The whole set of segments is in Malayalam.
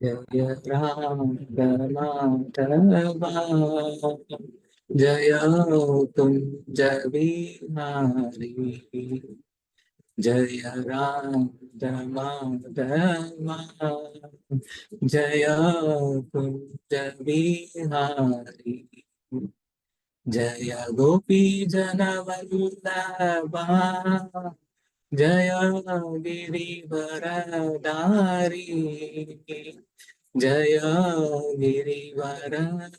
जय राम माधवा, जय कुंज बिहारी, जय राम माधवा, जय कुंज बिहारी, जय गोपी जन वल्लभा, जय गिरिवरधारी, जय गिरिवरधारी,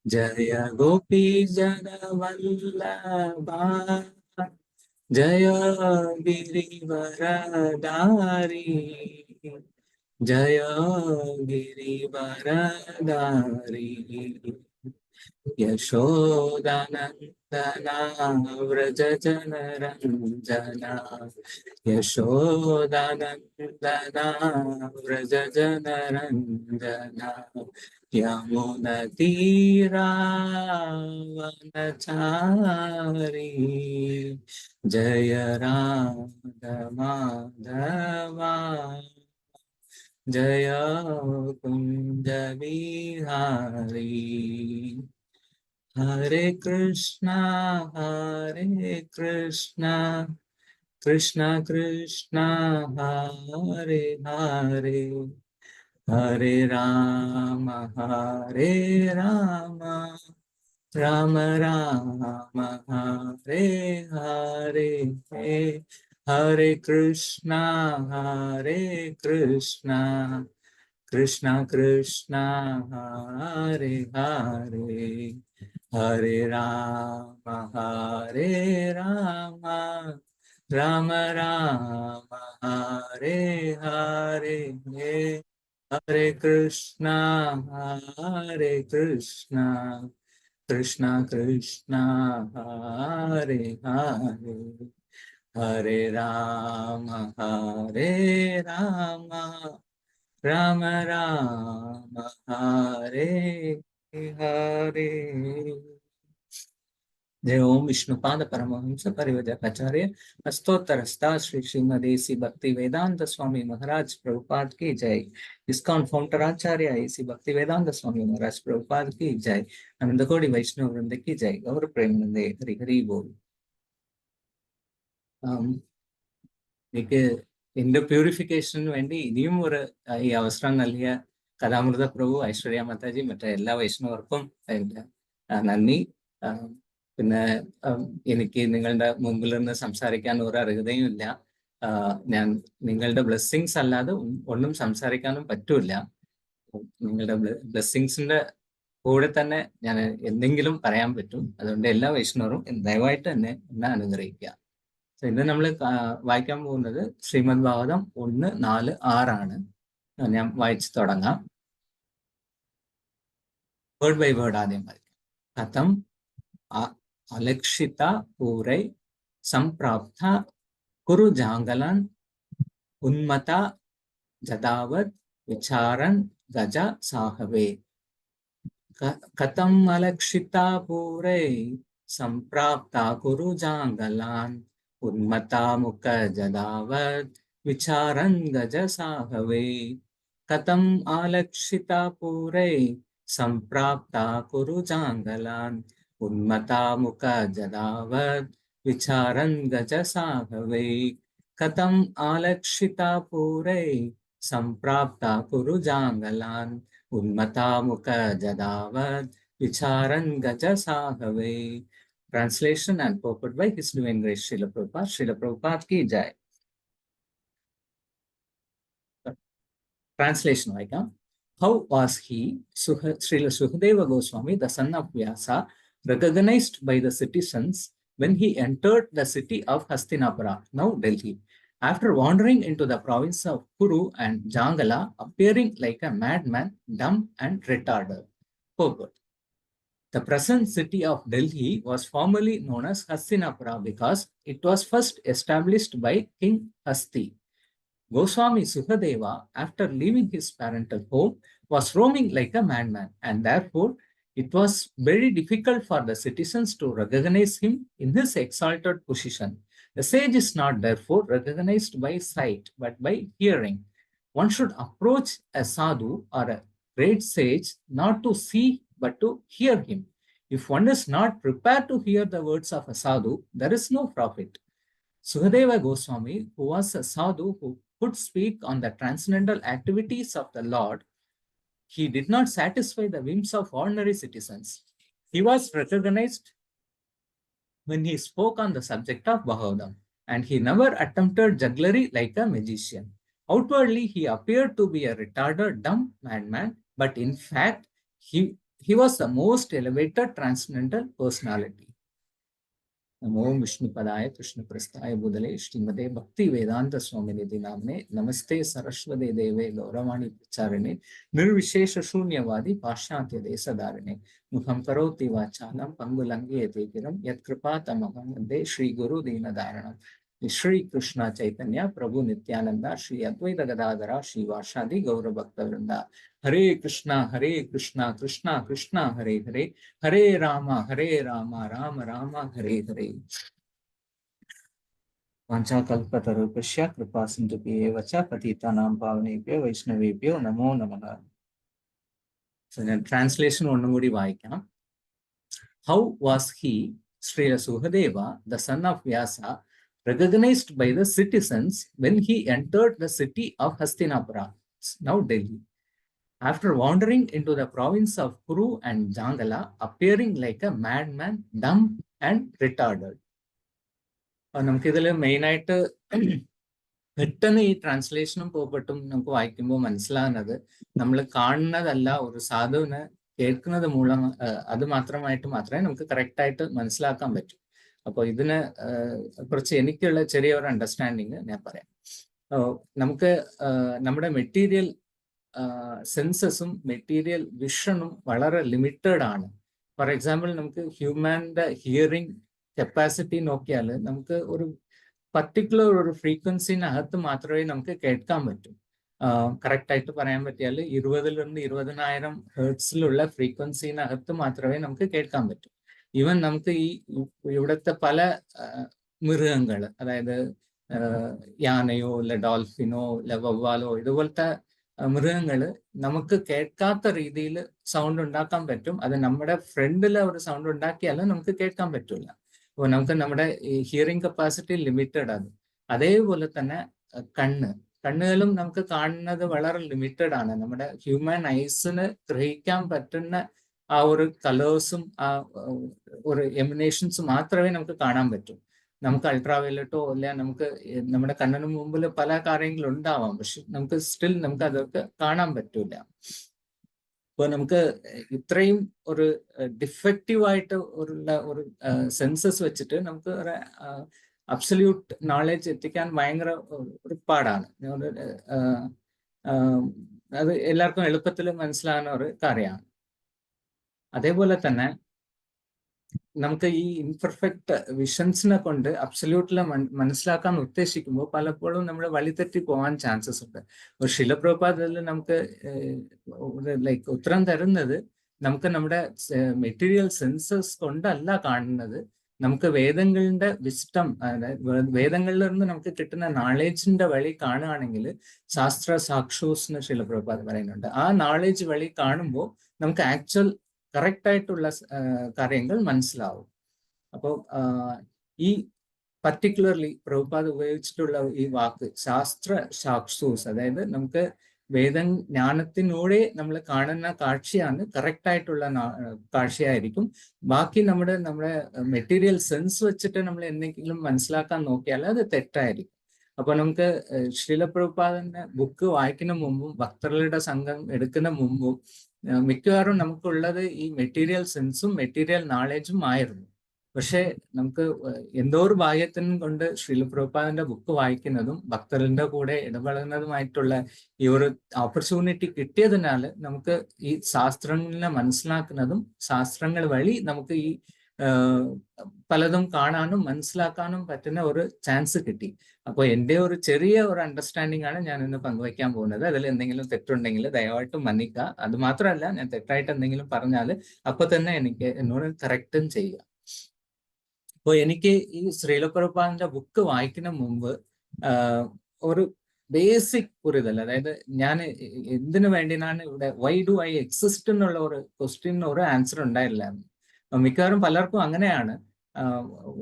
जय गोपी जन वल्लभा, जय गिरिवरधारी, जय गिरिवरधारी, यशोदानन्दना व्रज जनरञ्जना, यशोदानन्दना व्रज जनरञ्जना, यमुनतीरावनचारी, जय राम माधवा, जय कुंज बिहारी, हरे कृष्णा कृष्णा कृष्णा हरे हरे, हरे राम राम राम हरे हरे, हरे कृष्णा कृष्णा कृष्णा हरे हरे, हरे राम राम राम हरे हरे, हरे कृष्णा कृष्णा कृष्णा हरे हरे, हरे राम राम राम हरे हरे। जय ओम विष्णुपाद परमहंस परिव्रजकाचार्य अष्टोत्तरस्ता श्री श्रीमद श्री भक्ति वेदांत स्वामी महाराज प्रभुपाद की जय। इस्कॉन फाउंडर आचार्य श्री भक्ति वेदांत स्वामी महाराज प्रभुपाद की जय। अनंत कोटि वैष्णव वृंद की जय। गौर प्रेमानंदे हरि हरि बोल। എനിക്ക് എന്റെ പ്യൂരിഫിക്കേഷന് വേണ്ടി ഇനിയും ഈ അവസരം നൽകിയ കഥാമൃത പ്രഭു, ഐശ്വര്യ മാതാജി, മറ്റേ എല്ലാ വൈഷ്ണവർക്കും നന്ദി. പിന്നെ എനിക്ക് നിങ്ങളുടെ മുമ്പിൽ നിന്ന് സംസാരിക്കാൻ ഒരു അർഹതയും ഇല്ല. ഞാൻ നിങ്ങളുടെ ബ്ലെസ്സിങ്സ് അല്ലാതെ ഒന്നും സംസാരിക്കാനും പറ്റൂല. നിങ്ങളുടെ ബ്ലെസ്സിങ്സിന്റെ കൂടെ തന്നെ ഞാൻ എന്തെങ്കിലും പറയാൻ പറ്റും. അതുകൊണ്ട് എല്ലാ വൈഷ്ണവരും ദയവായിട്ട് എന്നെ അനുഗ്രഹിക്കുക. ഇന്ന് നമ്മൾ വായിക്കാൻ പോകുന്നത് ശ്രീമദ് ഭാഗവതം 1, 4, 6 ആണ്. ഞാൻ വായിച്ചു തുടങ്ങാം. വേർഡ് ബൈ വേർഡ് ആദ്യം വായിക്കാം. കഥം അലക്ഷിത പൂരൈ സംപ്രാപ്ത കുരു ജാംഗലൻ ഉന്മത ജദാവത് വിചാരൻ ഗജ സാഹവേ. കഥം അലക്ഷിത പൂരൈ സംപ്രാപ്ത കുരു ജാംഗലാൻ उन्मता मुख जदावत विचारन गज साहवे. कथम आलक्षिता पूरे संप्राप्ता कुरु जांगलान उन्मता मुख जदावत विचारन गज साहवे. कथम आलक्षिता पूरे संप्राप्ता कुरु जांगलान उन्मता मुख जदावत विचारन गज साहवे. Translation and purport by His Divine Grace Srila Prabhupada. Srila Prabhupada ki jai. Translation vaika. How was he, Srila Sukadeva Goswami, the son of Vyasa, recognized by the citizens when he entered the city of Hastinapura, now Delhi, after wandering into the province of Kuru and Jangala, appearing like a madman, dumb and retarded? Purport. The present city of Delhi was formerly known as Hastinapura because it was first established by King Hasti. Goswami Sukadeva, after leaving his parental home, was roaming like a madman, and therefore it was very difficult for the citizens to recognize him in his exalted position. The sage is not therefore recognized by sight but by hearing. one should approach a sadhu or a great sage not to see but to hear him. If one is not prepared to hear the words of a sadhu, there is no profit. Sukadeva Goswami, who was a sadhu who could speak on the transcendental activities of the Lord, he did not satisfy the whims of ordinary citizens. He was recognized when he spoke on the subject of Bhagavatam, and he never attempted jugglery like a magician. Outwardly, he appeared to be a retarded, dumb madman, but in fact, he was the most elevated transcendental personality. नमो विष्णुपदाय कृष्णप्रस्थाय बुदले श्रीमते भक्ति वेदांत स्वामिनिधि नामने नमस्ते सरस्वती देवे गौरवाणी प्रचारिणे निर्विशेष शून्यवादी पाश्चात्य देशधारिणे मुखं करोति वाचालं पंगुलंघयते गिरं यत्कृपा तमहं वन्दे श्री गुरु दीनदारणं श्री कृष्ण चैतन्य प्रभु नित्यानंदा श्री अद्वैत गदाधरा श्रीवासादि गौर भक्तवृंदा हरे कृष्णा कृष्णा कृष्णा हरे हरे हरे राम राम राम हरे हरे वाञ्छाकल्पतरुभ्यश्च कृपा सिन्धुभ्येव च पतितानां पावनेभ्यो वैष्णवेभ्यो नमो नमः. Translation ഒന്നും കൂടി വായിക്കാം. How was he, Srila Sukadeva, the son of Vyasa, recognized by the citizens when he entered the city of Hastinapura, now Delhi, after wandering into the province of Kuru and Jangala, appearing like a madman, dumb and retarded? നമുക്കിതിൽ മെയിനായിട്ട് പെട്ടെന്ന് ഈ ട്രാൻസ്ലേഷനും പോകപ്പെട്ടും നമുക്ക് വായിക്കുമ്പോൾ മനസ്സിലാകുന്നത് നമ്മൾ കാണുന്നതല്ല, ഒരു സാധുവിന് കേൾക്കുന്നത് മൂലം അത് മാത്രമേ നമുക്ക് കറക്റ്റായിട്ട് മനസ്സിലാക്കാൻ പറ്റൂ. അപ്പോൾ ഇതിന് കുറച്ച് എനിക്കുള്ള ചെറിയൊരു അണ്ടർസ്റ്റാൻഡിങ് ഞാൻ പറയാം. നമുക്ക് നമ്മുടെ മെറ്റീരിയൽ സെൻസസും മെറ്റീരിയൽ വിഷനും വളരെ ലിമിറ്റഡ് ആണ്. ഫോർ എക്സാമ്പിൾ, നമുക്ക് ഹ്യൂമാൻ്റെ ഹിയറിംഗ് കപ്പാസിറ്റി നോക്കിയാൽ നമുക്ക് ഒരു പർട്ടിക്കുലർ ഒരു ഫ്രീക്വൻസിനകത്ത് മാത്രമേ നമുക്ക് കേൾക്കാൻ പറ്റൂ. കറക്റ്റായിട്ട് പറയാൻ പറ്റിയാൽ 20,000 ഹെർട്സിലുള്ള ഫ്രീക്വൻസിനകത്ത് മാത്രമേ നമുക്ക് കേൾക്കാൻ പറ്റൂ. ഈവൻ നമുക്ക് ഈ ഇവിടുത്തെ പല മൃഗങ്ങൾ, അതായത് യാനയോ അല്ല ഡോൾഫിനോ അല്ല വവ്വാലോ, ഇതുപോലത്തെ മൃഗങ്ങൾ നമുക്ക് കേൾക്കാത്ത രീതിയിൽ സൗണ്ട് ഉണ്ടാക്കാൻ പറ്റും. അത് നമ്മുടെ ഫ്രണ്ടിൽ ഒരു സൗണ്ട് ഉണ്ടാക്കിയാലും നമുക്ക് കേൾക്കാൻ പറ്റില്ല. അപ്പോൾ നമുക്ക് നമ്മുടെ ഹിയറിംഗ് കപ്പാസിറ്റി ലിമിറ്റഡ് ആണ്. അതേപോലെ തന്നെ കണ്ണുകളും നമുക്ക് കാണുന്നത് വളരെ ലിമിറ്റഡ് ആണ്. നമ്മുടെ ഹ്യൂമൻ ഐസിന് ഗ്രഹിക്കാൻ പറ്റുന്ന ആ ഒരു കളേഴ്സും ആ ഒരു എമിനേഷൻസും മാത്രമേ നമുക്ക് കാണാൻ പറ്റൂ. നമുക്ക് അൾട്രാവയലറ്റോ അല്ല നമുക്ക് നമ്മുടെ കണ്ണിന് മുമ്പിൽ പല കാര്യങ്ങളും ഉണ്ടാവാം, പക്ഷെ നമുക്ക് സ്റ്റിൽ നമുക്ക് അതൊക്കെ കാണാൻ പറ്റൂല. അപ്പോൾ നമുക്ക് ഇത്രയും ഒരു ഡിഫക്റ്റീവായിട്ട് ഉള്ള ഒരു സെൻസസ് വെച്ചിട്ട് നമുക്ക് ഒരു അബ്സല്യൂട്ട് നോളജ് എത്തിക്കാൻ ഭയങ്കര ഒരു പാടാണ്. അത് എല്ലാവർക്കും എളുപ്പത്തിൽ മനസ്സിലാകുന്ന ഒരു കാര്യമാണ്. അതേപോലെ തന്നെ നമുക്ക് ഈ ഇംപെർഫെക്റ്റ് വിഷൻസിനെ കൊണ്ട് അബ്സല്യൂട്ടില് മനസ്സിലാക്കാൻ ഉദ്ദേശിക്കുമ്പോൾ പലപ്പോഴും നമ്മൾ വഴിതെറ്റി പോകാൻ ചാൻസസ് ഉണ്ട്. ഒരു ശിലപ്രഭാതത്തിൽ നമുക്ക് ലൈക്ക് ഉത്തരം തരുന്നത് നമുക്ക് നമ്മുടെ മെറ്റീരിയൽ സെൻസസ് കൊണ്ടല്ല കാണുന്നത്, നമുക്ക് വേദങ്ങളുടെ വിസ്റ്റം, അതായത് വേദങ്ങളിൽ നിന്ന് നമുക്ക് കിട്ടുന്ന നോളേജിന്റെ വഴി കാണുകയാണെങ്കിൽ ശാസ്ത്ര സാക്ഷൂസ് ശിലപ്രഭാത് പറയുന്നുണ്ട്. ആ നോളേജ് വഴി കാണുമ്പോൾ നമുക്ക് ആക്ച്വൽ കറക്റ്റ് ആയിട്ടുള്ള കാര്യങ്ങൾ മനസ്സിലാവും. അപ്പോൾ ഈ പർട്ടിക്കുലർലി പ്രഭുപാദ് ഉപയോഗിച്ചിട്ടുള്ള ഈ വാക്ക് ശാസ്ത്ര സാക്ഷൂസ്, അതായത് നമുക്ക് വേദജ്ഞാനത്തിനൂടെ നമ്മൾ കാണുന്ന കാഴ്ചയാണ് കറക്റ്റ് ആയിട്ടുള്ള കാഴ്ചയായിരിക്കും. ബാക്കി നമ്മുടെ മെറ്റീരിയൽ സെൻസ് വെച്ചിട്ട് നമ്മൾ എന്തെങ്കിലും മനസ്സിലാക്കാൻ നോക്കിയാൽ അത് തെറ്റായിരിക്കും. അപ്പൊ നമുക്ക് ശ്രീലപ്രഭുപാദന്റെ ബുക്ക് വായിക്കുന്ന മുമ്പും ഭക്തരുടെ സംഘം എടുക്കുന്ന മുമ്പും മിക്കവാറും നമുക്കുള്ളത് ഈ മെറ്റീരിയൽ സെൻസും മെറ്റീരിയൽ നോളേജും ആയിരുന്നു. പക്ഷെ നമുക്ക് എന്തോ ഒരു ഭാഗ്യത്തിനും കൊണ്ട് ശ്രീലപ്രഭുപാദന്റെ ബുക്ക് വായിക്കുന്നതും ഭക്തരുടെ കൂടെ ഇടപെടുന്നതുമായിട്ടുള്ള ഈ ഒരു ഓപ്പർച്യൂണിറ്റി കിട്ടിയതിനാൽ നമുക്ക് ഈ ശാസ്ത്രങ്ങളെ മനസ്സിലാക്കുന്നതും ശാസ്ത്രങ്ങൾ വഴി നമുക്ക് ഈ പലതും കാണാനും മനസ്സിലാക്കാനും പറ്റുന്ന ഒരു ചാൻസ് കിട്ടി. അപ്പോൾ എൻ്റെ ഒരു ചെറിയ ഒരു അണ്ടർസ്റ്റാൻഡിംഗ് ആണ് ഞാൻ ഇന്ന് പങ്കുവയ്ക്കാൻ പോകുന്നത്. അതിൽ എന്തെങ്കിലും തെറ്റുണ്ടെങ്കിൽ ദയവായിട്ട് മന്നിക്കുക. അത് മാത്രമല്ല, ഞാൻ തെറ്റായിട്ട് എന്തെങ്കിലും പറഞ്ഞാൽ അപ്പൊ തന്നെ എന്നോട് കറക്റ്റും ചെയ്യുക. അപ്പോൾ എനിക്ക് ഈ ശ്രീലപ്രഭുപാദന്റെ ബുക്ക് വായിക്കുന്ന മുമ്പ് ഒരു ബേസിക് പുരിതൽ, അതായത് ഞാൻ എന്തിനു വേണ്ടിയാണ് ഇവിടെ, വൈ ഡു ഐ എക്സിസ്റ്റ് എന്നുള്ള ഒരു ക്വസ്റ്റ്യന് ഒരു ആൻസർ ഉണ്ടായില്ല. മിക്കവാറും പലർക്കും അങ്ങനെയാണ്.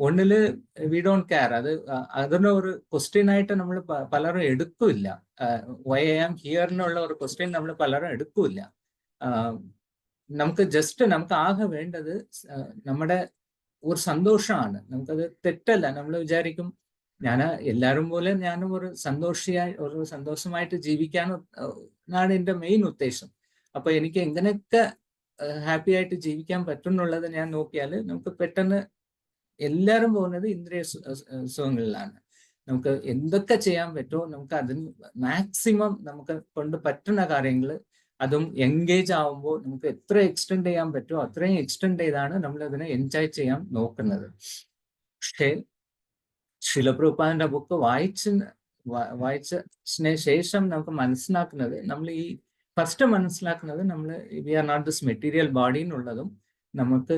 ഒന്നില് വി ഡോണ്ട് കെയർ, അത് അതിന് ഒരു ക്വസ്റ്റ്യൻ ആയിട്ട് നമ്മൾ പലരും എടുക്കില്ല. വൈ ഐ ആം ഹിയർ എന്നുള്ള ഒരു ക്വസ്റ്റ്യൻ നമ്മൾ പലരും എടുക്കില്ല. നമുക്ക് ജസ്റ്റ് നമുക്ക് ആകെ വേണ്ടത് നമ്മുടെ ഒരു സന്തോഷമാണ്. നമുക്കത് തെറ്റല്ല. നമ്മൾ വിചാരിക്കും ഞാൻ എല്ലാവരും പോലെ ഞാനും ഒരു സന്തോഷമായിട്ട് ജീവിക്കാനാണ് എൻ്റെ മെയിൻ ഉദ്ദേശം. അപ്പൊ എനിക്ക് എങ്ങനെയൊക്കെ ഹാപ്പി ആയിട്ട് ജീവിക്കാൻ പറ്റുന്നുള്ളത് ഞാൻ നോക്കിയാൽ നമുക്ക് പെട്ടെന്ന് എല്ലാവരും പോകുന്നത് ഇന്ദ്രിയ സുഖങ്ങളിലാണ്. നമുക്ക് എന്തൊക്കെ ചെയ്യാൻ പറ്റുമോ നമുക്ക് അതിന് മാക്സിമം നമുക്ക് കൊണ്ട് പറ്റുന്ന കാര്യങ്ങൾ, അതും എൻഗേജ് ആവുമ്പോൾ നമുക്ക് എത്ര എക്സ്റ്റെൻഡ് ചെയ്യാൻ പറ്റുമോ അത്രയും എക്സ്റ്റെൻഡ് ചെയ്താണ് നമ്മൾ അതിനെ എൻജോയ് ചെയ്യാൻ നോക്കുന്നത്. പക്ഷേ ശിലപ്രഭുപാദിന്റെ ബുക്ക് വായിച്ചതിന് ശേഷം നമുക്ക് മനസ്സിലാക്കുന്നത്, നമ്മൾ ഈ ഫസ്റ്റ് മനസ്സിലാക്കുന്നത്, നമ്മൾ we are not this material body എന്നുള്ളതും, നമുക്ക്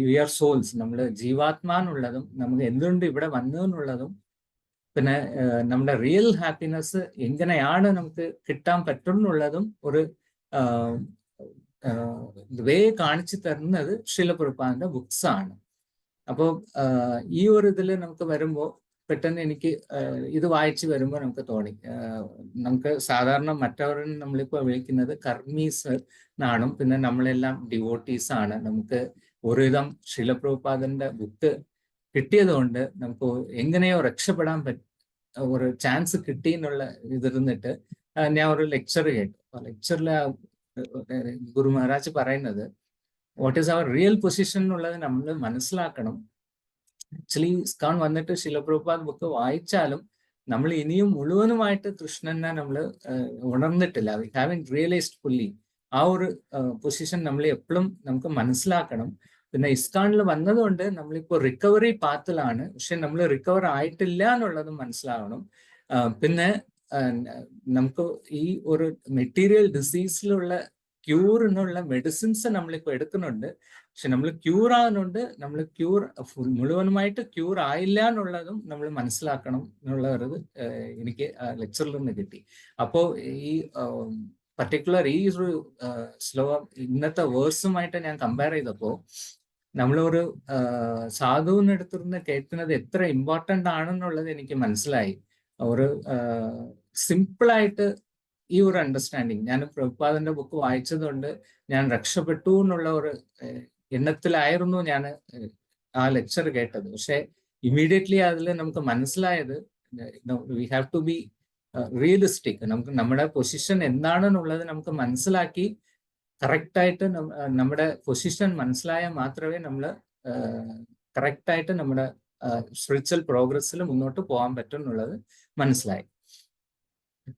വി ആർ സോൾസ്, നമ്മൾ ജീവാത്മാന്നുള്ളതും, നമുക്ക് എന്തുകൊണ്ട് ഇവിടെ വന്നതെന്നുള്ളതും, പിന്നെ നമ്മുടെ റിയൽ ഹാപ്പിനെസ് എങ്ങനെയാണ് നമുക്ക് കിട്ടാൻ പറ്റുന്നുള്ളതും ഒരു വേ കാണിച്ചു തരുന്നത് ശിലപ്രഭുപാദിന്റെ ബുക്സ് ആണ്. അപ്പോൾ ഈ ഒരു ഇതിൽ നമുക്ക് വരുമ്പോൾ പെട്ടെന്ന് എനിക്ക് ഇത് വായിച്ചു വരുമ്പോൾ നമുക്ക് തോന്നി, നമുക്ക് സാധാരണ മറ്റവരും നമ്മളിപ്പോൾ വിളിക്കുന്നത് കർമ്മീസ് എന്നാണ്, പിന്നെ നമ്മളെല്ലാം ഡിവോട്ടീസ് ആണ്. നമുക്ക് ഒരുവിധം ശിലപ്രഭുപാദിന്റെ ബുക്ക് കിട്ടിയത് കൊണ്ട് നമുക്ക് എങ്ങനെയോ രക്ഷപ്പെടാൻ ഒരു ചാൻസ് കിട്ടി എന്നുള്ള ഇതിരുന്നിട്ട് ഞാൻ ഒരു ലെക്ചർ കേട്ടു. ലെക്ചറിൽ ഗുരു മഹാരാജ് പറയുന്നത്, what is our real position എന്നുള്ളത് നമ്മൾ മനസ്സിലാക്കണം. ആക്ച്വലി ഇസ്കാൺ വന്നിട്ട് ശിലപ്രഭുപാദ് ബുക്ക് വായിച്ചാലും നമ്മൾ ഇനിയും മുഴുവനുമായിട്ട് കൃഷ്ണനെ നമ്മൾ ഉണർന്നിട്ടില്ല. We haven't realised fully. ആ ഒരു പൊസിഷൻ നമ്മൾ എപ്പോഴും നമുക്ക് മനസ്സിലാക്കണം. പിന്നെ ഇസ്കാണിൽ വന്നതുകൊണ്ട് നമ്മളിപ്പോൾ റിക്കവറി പാത്തിലാണ്, പക്ഷെ നമ്മൾ റിക്കവർ ആയിട്ടില്ല എന്നുള്ളത് മനസ്സിലാവണം. പിന്നെ നമുക്ക് ഈ ഒരു മെറ്റീരിയൽ ഡിസീസിലുള്ള ക്യൂറിനുള്ള മെഡിസിൻസ് നമ്മളിപ്പോൾ എടുക്കുന്നുണ്ട്, പക്ഷെ നമ്മൾ ക്യൂർ ആകുന്നുണ്ട്. നമ്മൾ മുഴുവനുമായിട്ട് ക്യൂർ ആയില്ല എന്നുള്ളതും നമ്മൾ മനസ്സിലാക്കണം എന്നുള്ള ഒരു എനിക്ക് ലെക്ചറിൽ നിന്ന് കിട്ടി. അപ്പോൾ ഈ പർട്ടിക്കുലർ ഈ ഒരു ശ്ലോകം ഇന്നത്തെ വേഴ്സുമായിട്ട് ഞാൻ കമ്പയർ ചെയ്തപ്പോൾ നമ്മളൊരു സാധുവിനടുത്തിരുന്ന് കേൾക്കുന്നത് എത്ര ഇമ്പോർട്ടൻ്റ് ആണെന്നുള്ളത് എനിക്ക് മനസ്സിലായി. ഒരു സിമ്പിളായിട്ട് ഈ ഒരു അണ്ടർസ്റ്റാൻഡിങ്, ഞാൻ പ്രഭുപാദിന്റെ ബുക്ക് വായിച്ചതുകൊണ്ട് ഞാൻ രക്ഷപ്പെട്ടു എന്നുള്ള ഒരു എണ്ണത്തിലായിരുന്നു ഞാൻ ആ ലെക്ചർ കേട്ടത്. പക്ഷെ ഇമ്മീഡിയറ്റ്ലി അതിൽ നമുക്ക് മനസ്സിലായത്, we have to be realistic. നമുക്ക് നമ്മുടെ പൊസിഷൻ എന്താണെന്നുള്ളത് നമുക്ക് മനസ്സിലാക്കി കറക്റ്റായിട്ട് നമ്മുടെ പൊസിഷൻ മനസ്സിലായാൽ മാത്രമേ നമ്മൾ കറക്റ്റായിട്ട് നമ്മുടെ സ്പിരിച്വൽ പ്രോഗ്രസ്സിൽ മുന്നോട്ട് പോകാൻ പറ്റും എന്നുള്ളത് മനസ്സിലായി.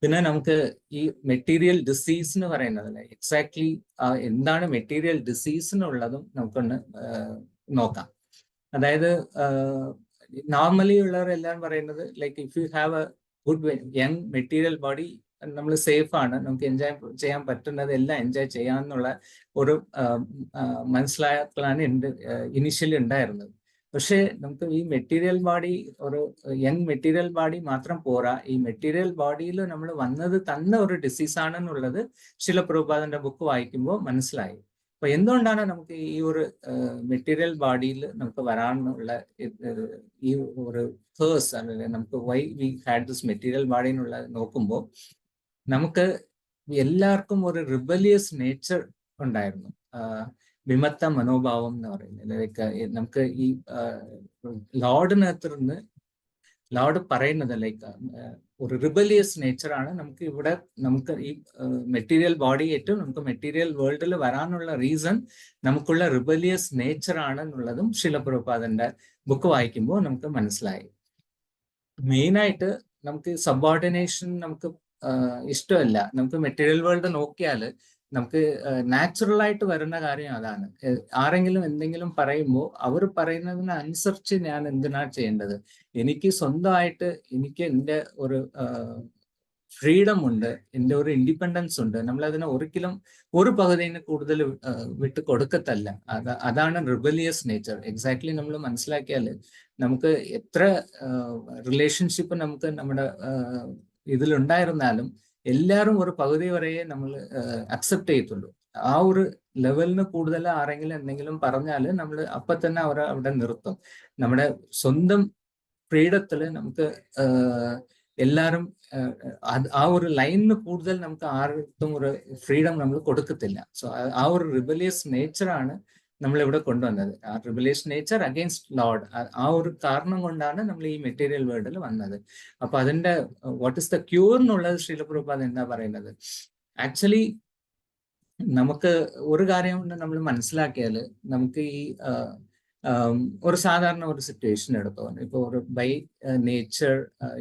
പിന്നെ നമുക്ക് ഈ മെറ്റീരിയൽ ഡിസീസ് എന്ന് പറയുന്നത്, എക്സാക്ട്ലി എന്താണ് മെറ്റീരിയൽ ഡിസീസ് എന്നുള്ളതും നമുക്കൊന്ന് നോക്കാം. അതായത് നോർമലി ഉള്ളവരെല്ലാം പറയുന്നത്, like if you have A good young material body, നമ്മൾ സേഫ് ആണ്, നമുക്ക് എൻജോയ് ചെയ്യാൻ പറ്റുന്നത് എല്ലാം എൻജോയ് ചെയ്യാന്നുള്ള ഒരു മനസ്സിലാക്കലാണ് ഇനിഷ്യലി ഉണ്ടായിരുന്നത്. പക്ഷേ നമുക്ക് ഈ മെറ്റീരിയൽ ബോഡി, ഒരു യങ് മെറ്റീരിയൽ ബോഡി മാത്രം പോരാ, ഈ മെറ്റീരിയൽ ബോഡിയിൽ നമ്മൾ വന്നത് തന്നെ ഒരു ഡിസീസ് ആണെന്നുള്ളത് ശിലപ്രഭുപാദിന്റെ ബുക്ക് വായിക്കുമ്പോൾ മനസ്സിലായി. അപ്പൊ എന്തുകൊണ്ടാണ് നമുക്ക് ഈ ഒരു മെറ്റീരിയൽ ബോഡിയിൽ നമുക്ക് വരാനുള്ള ഈ ഒരു തേഴ്സ്, അല്ലെങ്കിൽ നമുക്ക് why we had this material body എന്നുള്ള നോക്കുമ്പോൾ നമുക്ക് എല്ലാവർക്കും ഒരു റിബലിയസ് നേച്ചർ ഉണ്ടായിരുന്നു. വിമത്ത മനോഭാവം എന്ന് പറയുന്നത്, ലൈക്ക് നമുക്ക് ഈ ലോർഡിനകത്തിരുന്ന് ലോർഡ് പറയുന്നത്, ലൈക്ക് ഒരു റിബലിയസ് നേച്ചറാണ് നമുക്ക് ഇവിടെ. നമുക്ക് ഈ മെറ്റീരിയൽ ബോഡി ഏറ്റവും നമുക്ക് മെറ്റീരിയൽ വേൾഡിൽ വരാനുള്ള റീസൺ നമുക്കുള്ള റിബലിയസ് നേച്ചർ ആണ് എന്നുള്ളതും ശിലപ്രഭുപാദിന്റെ ബുക്ക് വായിക്കുമ്പോൾ നമുക്ക് മനസ്സിലായി. മെയിനായിട്ട് നമുക്ക് സബോർഡിനേഷൻ നമുക്ക് ഇഷ്ടമല്ല. നമുക്ക് മെറ്റീരിയൽ വേൾഡ് നോക്കിയാൽ നമുക്ക് നാച്ചുറൽ ആയിട്ട് വരുന്ന കാര്യം അതാണ്. ആരെങ്കിലും എന്തെങ്കിലും പറയുമ്പോൾ അവർ പറയുന്നതിനനുസരിച്ച് ഞാൻ എന്തിനാണ് ചെയ്യേണ്ടത്? എനിക്ക് സ്വന്തമായിട്ട് എനിക്ക് എൻ്റെ ഒരു ഫ്രീഡം ഉണ്ട്, എൻ്റെ ഒരു ഇൻഡിപെൻഡൻസ് ഉണ്ട്. നമ്മളതിനെ ഒരിക്കലും ഒരു പകുതിന് കൂടുതൽ വിട്ട് കൊടുക്കത്തല്ല. അതാണ് റിബലിയസ് നേച്ചർ. എക്സാക്ട്ലി നമ്മൾ മനസ്സിലാക്കിയാൽ നമുക്ക് എത്ര റിലേഷൻഷിപ്പ് നമുക്ക് നമ്മുടെ ഇതിലുണ്ടായിരുന്നാലും എല്ലാവരും ഒരു പകുതി വരെ നമ്മൾ അക്സെപ്റ്റ് ചെയ്യത്തുള്ളൂ. ആ ഒരു ലെവലിന് കൂടുതൽ ആരെങ്കിലും എന്തെങ്കിലും പറഞ്ഞാൽ നമ്മൾ അപ്പൊ തന്നെ അവരെ അവിടെ നിർത്തും. നമ്മുടെ സ്വന്തം ഫ്രീഡത്തില് നമുക്ക് എല്ലാവരും ആ ഒരു ലൈനിന് കൂടുതൽ നമുക്ക് ആർക്കും ഒരു ഫ്രീഡം നമ്മൾ കൊടുക്കത്തില്ല. സോ ആ ഒരു റിബലിയസ് നേച്ചറാണ് നമ്മളിവിടെ കൊണ്ടുവന്നത്. ആ റിബലിയസ് നേച്ചർ അഗെയിൻസ്റ്റ് ലോഡ്, ആ ഒരു കാരണം കൊണ്ടാണ് നമ്മൾ ഈ മെറ്റീരിയൽ വേൾഡിൽ വന്നത്. അപ്പൊ അതിന്റെ വാട്ട് ഇസ് ദ ക്യൂർ എന്നുള്ളത് ശ്രീല പ്രഭുപാദ് എന്താ പറയുന്നത്? ആക്ച്വലി നമുക്ക് ഒരു കാര്യം കൊണ്ട് നമ്മൾ മനസ്സിലാക്കിയാൽ, നമുക്ക് ഈ ഒരു സാധാരണ ഒരു സിറ്റുവേഷൻ എടുത്തോ, ഇപ്പൊ ഒരു ബൈ നേച്ചർ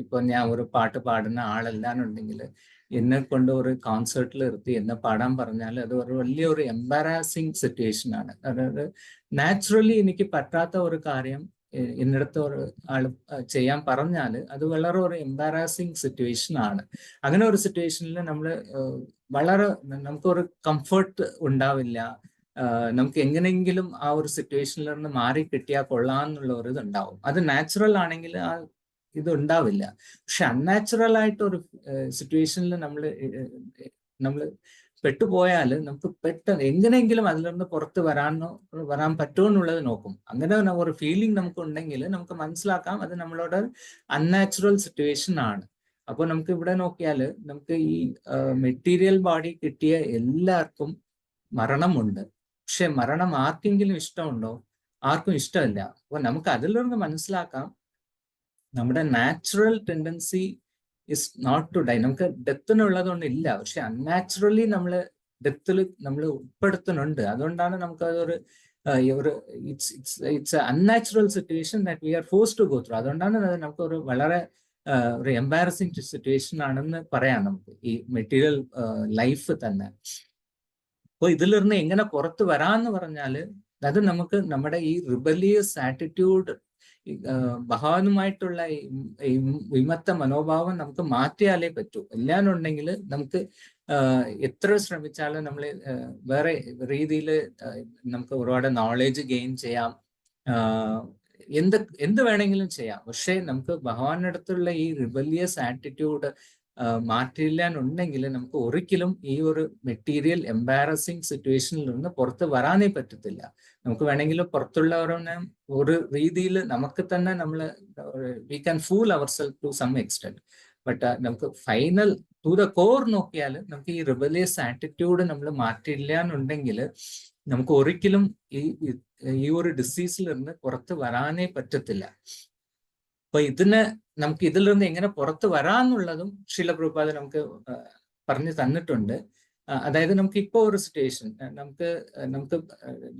ഇപ്പൊ ഞാൻ ഒരു പാട്ട് പാടുന്ന ആളല്ലാന്നുണ്ടെങ്കിൽ എന്നെ കൊണ്ട് ഒരു കോൺസേർട്ടിൽ നിർത്തി എന്നെ പാടാൻ പറഞ്ഞാൽ അത് ഒരു വലിയൊരു എംബാരാസിങ് സിറ്റുവേഷൻ ആണ്. അതായത് നാച്ചുറലി എനിക്ക് പറ്റാത്ത ഒരു കാര്യം എന്നിടത്ത് ഒരു ആൾ ചെയ്യാൻ പറഞ്ഞാൽ അത് വളരെ ഒരു എംബാരാസിങ് സിറ്റുവേഷൻ ആണ്. അങ്ങനെ ഒരു സിറ്റുവേഷനിൽ നമ്മൾ വളരെ നമുക്കൊരു കംഫർട്ട് ഉണ്ടാവില്ല. നമുക്ക് എങ്ങനെയെങ്കിലും ആ ഒരു സിറ്റുവേഷനിൽ നിന്ന് മാറി കിട്ടിയാൽ കൊള്ളാന്നുള്ള ഒരു ഇതുണ്ടാവും. അത് നാച്ചുറൽ ആണെങ്കിൽ ആ ഇത് ഉണ്ടാവില്ല. പക്ഷെ അൺനാച്ചുറൽ ആയിട്ട് ഒരു സിറ്റുവേഷനിൽ നമ്മൾ പെട്ടുപോയാൽ നമുക്ക് പെട്ടെന്ന് എങ്ങനെയെങ്കിലും അതിൽ നിന്ന് പുറത്ത് വരാൻ പറ്റുമോ എന്നുള്ളത് നോക്കും. അങ്ങനെ ഒരു ഫീലിംഗ് നമുക്ക് ഉണ്ടെങ്കിൽ നമുക്ക് മനസ്സിലാക്കാം അത് നമ്മളോട് അൺനാച്ചുറൽ സിറ്റുവേഷൻ ആണ്. അപ്പൊ നമുക്ക് ഇവിടെ നോക്കിയാൽ നമുക്ക് ഈ മെറ്റീരിയൽ ബോഡി കിട്ടിയ എല്ലാവർക്കും മരണമുണ്ട്. പക്ഷെ മരണം ആർക്കെങ്കിലും ഇഷ്ടമുണ്ടോ? ആർക്കും ഇഷ്ടമില്ല. അപ്പൊ നമുക്ക് അതിൽ നിന്ന് മനസ്സിലാക്കാം നമ്മുടെ natural tendency is not to die. നമുക്ക് ഡെത്തിനുള്ളതുകൊണ്ടില്ല, പക്ഷെ അൺനാച്ചുറലി നമ്മൾ ഡെത്തിൽ നമ്മൾ ഉൾപ്പെടുത്തുന്നുണ്ട്. അതുകൊണ്ടാണ് നമുക്ക് അതൊരു it's unnatural situation that we are forced to go through. അതുകൊണ്ടാണ് നമുക്ക് ഒരു വളരെ ഒരു എംബാരസിങ് സിറ്റുവേഷൻ ആണെന്ന് പറയാം നമുക്ക് ഈ മെറ്റീരിയൽ ലൈഫ് തന്നെ. അപ്പോൾ ഇതിൽ നിന്ന് എങ്ങനെ പുറത്ത് വരാന്ന് പറഞ്ഞാൽ അത് നമുക്ക് നമ്മുടെ ഈ റിബലിയസ് ആറ്റിറ്റ്യൂഡ്, ബഹാനുമായിട്ടുള്ള വിമത്ത മനോഭാവം നമുക്ക് മാറ്റിയാലേ പറ്റൂ. ഇല്ലാന്നുണ്ടെങ്കിൽ നമുക്ക് എത്ര ശ്രമിച്ചാലും നമ്മൾ വേറെ രീതിയിൽ നമുക്ക് ഒരുപാട് നോളേജ് ഗെയിൻ ചെയ്യാം, എന്ത് വേണമെങ്കിലും ചെയ്യാം. പക്ഷെ നമുക്ക് ഭഗവാന്റെ അടുത്തുള്ള ഈ റിബലിയസ് ആറ്റിറ്റ്യൂഡ് മാറ്റില്ലാന്നുണ്ടെങ്കിൽ നമുക്ക് ഒരിക്കലും ഈ ഒരു മെറ്റീരിയൽ എംബാരസിങ് സിറ്റുവേഷനിൽ നിന്ന് പുറത്ത് വരാനേ പറ്റത്തില്ല. നമുക്ക് വേണമെങ്കിൽ പുറത്തുള്ളവരെ ഒരു രീതിയിൽ നമുക്ക് തന്നെ we can fool our self to some extent. But നമുക്ക് ഫൈനൽ ടു ദ കോർ നോക്കിയാൽ നമുക്ക് ഈ റിബലിയസ് ആറ്റിറ്റ്യൂഡ് നമ്മൾ മാറ്റില്ല എന്നുണ്ടെങ്കിൽ നമുക്ക് ഒരിക്കലും ഈ ഒരു ഡിസീസിൽ നിന്ന് പുറത്ത് വരാനേ പറ്റത്തില്ല. അപ്പൊ നമുക്ക് ഇതിൽ നിന്ന് എങ്ങനെ പുറത്ത് വരാന്നുള്ളതും ശ്രീല പ്രഭുപാദ് നമുക്ക് പറഞ്ഞു തന്നിട്ടുണ്ട്. അതായത് നമുക്ക് ഇപ്പോൾ ഒരു സിറ്റുവേഷൻ നമുക്ക്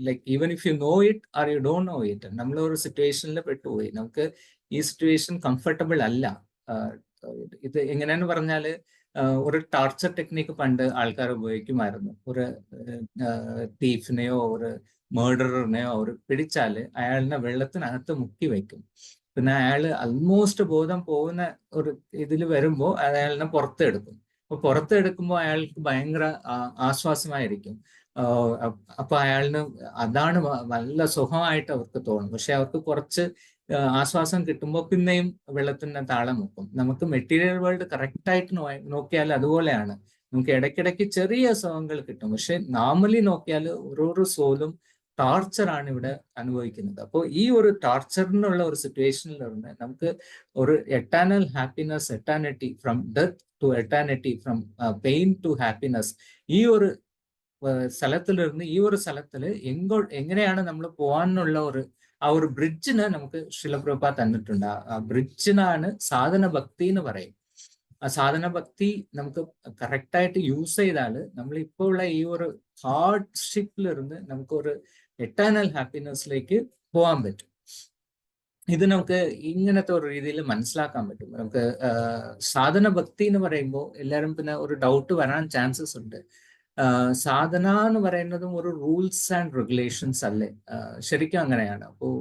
like even if you know it are you don't know it, നമ്മൾ ഒരു സിറ്റുവേഷനിൽ പെട്ടുപോയി. നമുക്ക് ഈ സിറ്റുവേഷൻ കംഫർട്ടബിൾ അല്ല. ഇത് എങ്ങനെയാന്ന് പറഞ്ഞാൽ ഒരു ടോർച്ചർ ടെക്നിക്ക് പണ്ട് ആൾക്കാർ ഉപയോഗിക്കുമായിരുന്നു. ഒരു തീഫിനെയോ ഒരു മേർഡറിനെയോ അവർ പിടിച്ചാൽ അയാളിനെ വെള്ളത്തിനകത്ത് മുക്കി വയ്ക്കും. പിന്നെ അയാൾ ആൾമോസ്റ്റ് ബോധം പോകുന്ന ഒരു ഇതിൽ വരുമ്പോൾ അയാളിനെ പുറത്തെടുക്കും. അപ്പൊ പുറത്തെടുക്കുമ്പോൾ അയാൾക്ക് ഭയങ്കര ആശ്വാസമായിരിക്കും. അപ്പൊ അയാളിന് അതാണ് നല്ല സുഖമായിട്ട് അവർക്ക് തോന്നും. പക്ഷെ അവർക്ക് കുറച്ച് ആശ്വാസം കിട്ടുമ്പോൾ പിന്നെയും വെള്ളത്തിന്റെ താളം വെക്കും. നമുക്ക് മെറ്റീരിയൽ വേൾഡ് കറക്റ്റായിട്ട് നോക്കിയാൽ അതുപോലെയാണ്. നമുക്ക് ഇടയ്ക്കിടയ്ക്ക് ചെറിയ സുഖങ്ങൾ കിട്ടും. പക്ഷെ നോർമലി നോക്കിയാൽ ഓരോരോ സോലും ടോർച്ചറാണ് ഇവിടെ അനുഭവിക്കുന്നത്. അപ്പോൾ ഈ ഒരു ടോർച്ചറിനുള്ള ഒരു സിറ്റുവേഷനിൽ നിന്ന് നമുക്ക് ഒരു eternal happiness, eternity, from death to eternity, from pain to happiness, ഈ ഒരു സ്ഥലത്തിലിരുന്ന് ഈ ഒരു സ്ഥലത്തിൽ എങ്ങനെയാണ് നമ്മൾ പോകാനുള്ള ആ ഒരു ബ്രിഡ്ജിന് നമുക്ക് ശ്രീല പ്രഭുപാദ് തന്നിട്ടുണ്ട്. ആ ബ്രിഡ്ജിനാണ് സാധന ഭക്തി എന്ന് പറയും. ആ സാധന ഭക്തി നമുക്ക് കറക്റ്റായിട്ട് യൂസ് ചെയ്താൽ നമ്മൾ ഇപ്പോൾ ഉള്ള ഈ ഒരു ഹാർഡ്ഷിപ്പിലിരുന്ന് നമുക്കൊരു എറ്റേണൽ ഹാപ്പിനെസ്സിലേക്ക് പോകാൻ പറ്റും. ഇത് നമുക്ക് ഇങ്ങനത്തെ ഒരു രീതിയിൽ മനസ്സിലാക്കാൻ പറ്റും. നമുക്ക് സാധന ഭക്തി എന്ന് പറയുമ്പോൾ എല്ലാവരും പിന്നെ ഒരു ഡൗട്ട് വരാൻ ചാൻസസ് ഉണ്ട്. സാധന എന്ന് പറയുന്നതും ഒരു റൂൾസ് ആൻഡ് റെഗുലേഷൻസ് അല്ലേ? ശരിക്കും അങ്ങനെയാണ്. അപ്പോൾ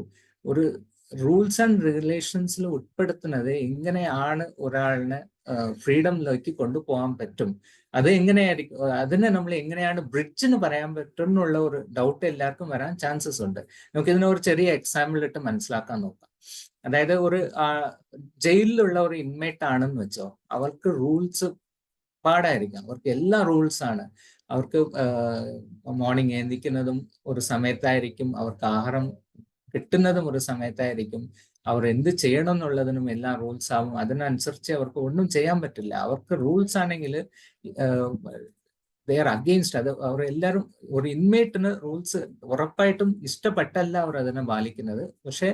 ഒരു റൂൾസ് ആൻഡ് റെഗുലേഷൻസിൽ ഉൾപ്പെടുത്തുന്നത് എങ്ങനെയാണ് ഒരാളിനെ ഫ്രീഡമിലേക്ക് കൊണ്ടുപോകാൻ പറ്റും, അത് എങ്ങനെയായിരിക്കും, അതിനെ നമ്മൾ എങ്ങനെയാണ് ബ്രിഡ്ജിന് പറയാൻ പറ്റും എന്നുള്ള ഒരു ഡൗട്ട് എല്ലാവർക്കും വരാൻ ചാൻസസ് ഉണ്ട്. നമുക്ക് ഇതിനെ ഒരു ചെറിയ എക്സാമ്പിൾ ഇട്ട് മനസ്സിലാക്കാൻ നോക്കാം. അതായത് ഒരു ജയിലിലുള്ള ഒരു ഇൻമേറ്റ് ആണെന്ന് വെച്ചോ, അവർക്ക് റൂൾസ് പാടായിരിക്കാം, അവർക്ക് എല്ലാ റൂൾസ് ആണ്. അവർക്ക് മോർണിംഗ് എഴുന്നേൽക്കുന്നതും ഒരു സമയത്തായിരിക്കും, അവർക്ക് ആഹാരം കിട്ടുന്നതും ഒരു സമയത്തായിരിക്കും, അവർ എന്ത് ചെയ്യണം എന്നുള്ളതിനും എല്ലാം റൂൾസ് ആവും. അതിനനുസരിച്ച് അവർക്ക് ഒന്നും ചെയ്യാൻ പറ്റില്ല. അവർക്ക് റൂൾസ് ആണെങ്കിൽ ദർ അഗെയിൻസ്റ്റ് അത്. അവർ എല്ലാവരും ഒരു ഇൻമേറ്റിന് റൂൾസ് ഉറപ്പായിട്ടും ഇഷ്ടപ്പെട്ടല്ല അവർ അതിനെ പാലിക്കുന്നത്. പക്ഷെ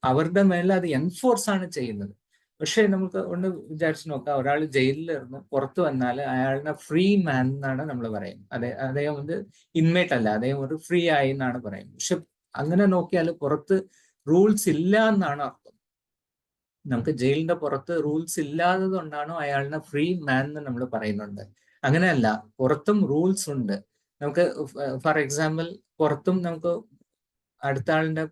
അവരുടെ മേലെ അത് എൻഫോഴ്സ് ആണ് ചെയ്യുന്നത്. പക്ഷെ നമുക്ക് ഒന്ന് വിചാരിച്ചു നോക്കാം, ഒരാൾ ജയിലിൽ ഇരുന്ന് പുറത്തു വന്നാൽ അയാളുടെ ഫ്രീ മാൻ എന്നാണ് നമ്മൾ പറയുന്നത്. അദ്ദേഹം ഇൻമേറ്റ് അല്ല, അദ്ദേഹം ഒരു ഫ്രീ ആയി എന്നാണ് പറയുന്നത്. പക്ഷെ അങ്ങനെ നോക്കിയാൽ പുറത്ത് റൂൾസ് ഇല്ല എന്നാണ് അർത്ഥം. നമുക്ക് ജയിലിന്റെ പുറത്ത് റൂൾസ് ഇല്ലാത്തത് കൊണ്ടാണോ അയാളുടെ ഫ്രീ മാൻ എന്ന് നമ്മൾ പറയുന്നുണ്ട്. അങ്ങനെയല്ല, പുറത്തും റൂൾസ് ഉണ്ട്. നമുക്ക് ഫോർ എക്സാമ്പിൾ പുറത്തും നമുക്ക് അടുത്ത ആളിന്റെ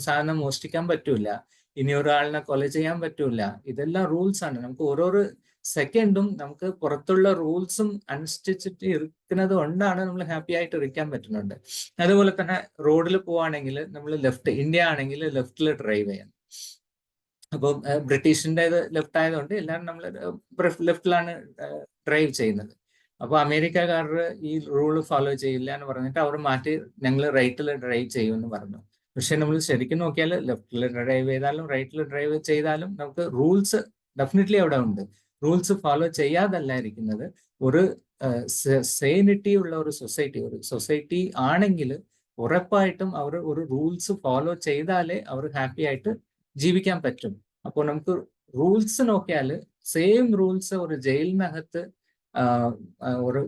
സാധനം മോഷ്ടിക്കാൻ പറ്റൂല, ഇനി ഒരാളിനെ കൊല ചെയ്യാൻ പറ്റൂല. ഇതെല്ലാം റൂൾസ് ആണ്. നമുക്ക് ഓരോരോ സെക്കൻഡും നമുക്ക് പുറത്തുള്ള റൂൾസും അനുഷ്ഠിച്ചിട്ട് ഇരിക്കുന്നത് കൊണ്ടാണ് നമ്മൾ ഹാപ്പി ആയിട്ട് ഇരിക്കാൻ പറ്റുന്നുണ്ട്. അതുപോലെ തന്നെ റോഡിൽ പോവാണെങ്കിൽ നമ്മൾ ഇന്ത്യ ആണെങ്കിൽ ലെഫ്റ്റിൽ ഡ്രൈവ് ചെയ്യണം. അപ്പോൾ ബ്രിട്ടീഷിന്റെ ലെഫ്റ്റ് ആയതുകൊണ്ട് എല്ലാവരും നമ്മൾ ലെഫ്റ്റിലാണ് ഡ്രൈവ് ചെയ്യുന്നത്. അപ്പോൾ അമേരിക്കക്കാർ ഈ റൂൾ ഫോളോ ചെയ്യില്ല എന്ന് പറഞ്ഞിട്ട് അവർ മാറ്റി ഞങ്ങൾ റൈറ്റിൽ ഡ്രൈവ് ചെയ്യുമെന്ന് പറഞ്ഞു. പക്ഷെ നമ്മൾ ശരിക്കും നോക്കിയാൽ ലെഫ്റ്റിൽ ഡ്രൈവ് ചെയ്താലും റൈറ്റിൽ ഡ്രൈവ് ചെയ്താലും നമുക്ക് റൂൾസ് ഡെഫിനറ്റ്ലി അവിടെ ഉണ്ട്. റൂൾസ് ഫോളോ ചെയ്യാതല്ല ഇരിക്കുന്നത്. ഒരു സേനിറ്റി ഉള്ള ഒരു സൊസൈറ്റി ആണെങ്കിൽ ഉറപ്പായിട്ടും അവർ ഒരു റൂൾസ് ഫോളോ ചെയ്താലേ അവർ ഹാപ്പി ആയിട്ട് ജീവിക്കാൻ പറ്റും. അപ്പോൾ നമുക്ക് റൂൾസ് നോക്കിയാൽ സെയിം റൂൾസ് ഒരു ജയിലിനകത്ത്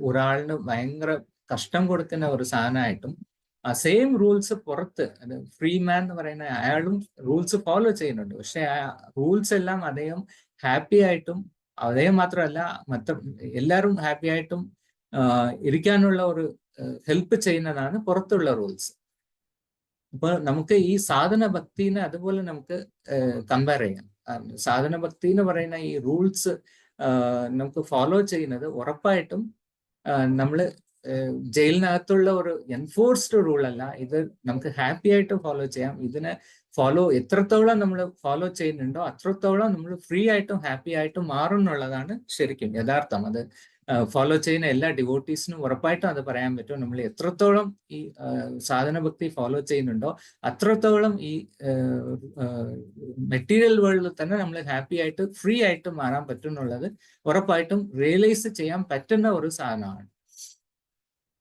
ഒരാളിന് ഭയങ്കര കഷ്ടം കൊടുക്കുന്ന ഒരു സാധനമായിട്ടും ആ സെയിം റൂൾസ് പുറത്ത് ഫ്രീ മാൻ എന്ന് പറയുന്ന അയാളും റൂൾസ് ഫോളോ ചെയ്യുന്നുണ്ട്. പക്ഷെ ആ റൂൾസ് എല്ലാം അദ്ദേഹം ഹാപ്പി ആയിട്ടും, അദ്ദേഹം മാത്രമല്ല എല്ലാവരും ഹാപ്പി ആയിട്ടും ഇരിക്കാനുള്ള ഒരു ഹെൽപ്പ് ചെയ്യുന്നതാണ് പുറത്തുള്ള റൂൾസ്. അപ്പൊ നമുക്ക് ഈ സാധന ഭക്തിനെ അതുപോലെ നമുക്ക് കമ്പയർ ചെയ്യാം. സാധന ഭക്തി എന്ന് പറയുന്ന ഈ റൂൾസ് നമുക്ക് ഫോളോ ചെയ്യുന്നത് ഉറപ്പായിട്ടും നമ്മൾ ജയിലിനകത്തുള്ള ഒരു എൻഫോഴ്സ്ഡ് റൂൾ അല്ല. ഇത് നമുക്ക് ഹാപ്പി ആയിട്ട് ഫോളോ ചെയ്യാം. ഇതിനെ എത്രത്തോളം നമ്മൾ ഫോളോ ചെയ്യുന്നുണ്ടോ അത്രത്തോളം നമ്മൾ ഫ്രീ ആയിട്ടും ഹാപ്പി ആയിട്ടും മാറും എന്നുള്ളതാണ് ശരിക്കും യഥാർത്ഥം. അത് ഫോളോ ചെയ്യുന്ന എല്ലാ ഡിവോട്ടീസിനും ഉറപ്പായിട്ടും അത് പറയാൻ പറ്റും. നമ്മൾ എത്രത്തോളം ഈ സാധന ഭക്തി ഫോളോ ചെയ്യുന്നുണ്ടോ അത്രത്തോളം ഈ മെറ്റീരിയൽ വേൾഡിൽ തന്നെ നമ്മൾ ഹാപ്പി ആയിട്ട് ഫ്രീ ആയിട്ട് മാറാൻ പറ്റും എന്നുള്ളത് ഉറപ്പായിട്ടും റിയലൈസ് ചെയ്യാൻ പറ്റുന്ന ഒരു സാധനമാണ്.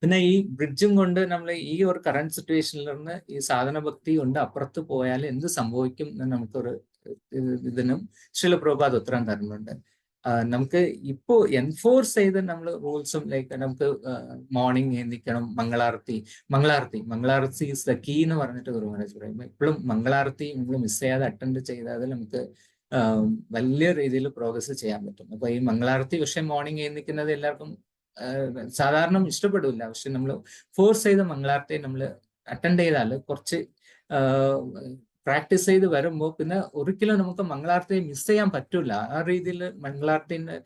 പിന്നെ ഈ ബ്രിഡ്ജും കൊണ്ട് നമ്മൾ ഈ ഒരു കറന്റ് സിറ്റുവേഷനിൽ നിന്ന് ഈ സാധന ഭക്തി കൊണ്ട് അപ്പുറത്ത് പോയാൽ എന്ത് സംഭവിക്കും എന്ന് നമുക്കൊരു ഇതിനും ശ്രീല പ്രഭുപാദ് ഉത്തരം തരുന്നുണ്ട്. നമുക്ക് ഇപ്പോൾ എൻഫോഴ്സ് ചെയ്ത് നമ്മൾ റൂൾസും ലൈക്ക് നമുക്ക് മോർണിംഗ് എഴുന്നേൽക്കണം, മംഗളാരത്തി ഈസ് ദ കീ എന്ന് പറഞ്ഞിട്ട് ഗുരു മഹാരാജ് പറയും. ഇപ്പോഴും മംഗളാരത്തി നമ്മൾ മിസ് ചെയ്യാതെ അറ്റൻഡ് ചെയ്താൽ നമുക്ക് വലിയ രീതിയിൽ പ്രോഗ്രസ് ചെയ്യാൻ പറ്റും. അപ്പൊ ഈ മംഗളാരത്തി പക്ഷെ മോർണിംഗ് എഴുന്നേൽക്കുന്നത് എല്ലാവർക്കും സാധാരണ ഇഷ്ടപ്പെടില്ല. പക്ഷെ നമ്മൾ ഫോഴ്സ് ചെയ്ത മംഗളാരത്തി നമ്മൾ അറ്റൻഡ് ചെയ്താൽ കുറച്ച് പ്രാക്ടീസ് ചെയ്ത് വരുമ്പോൾ പിന്നെ ഒരിക്കലും നമുക്ക് മംഗളാരത്തി മിസ് ചെയ്യാൻ പറ്റൂല. ആ രീതിയിൽ മംഗളാരത്തിനെ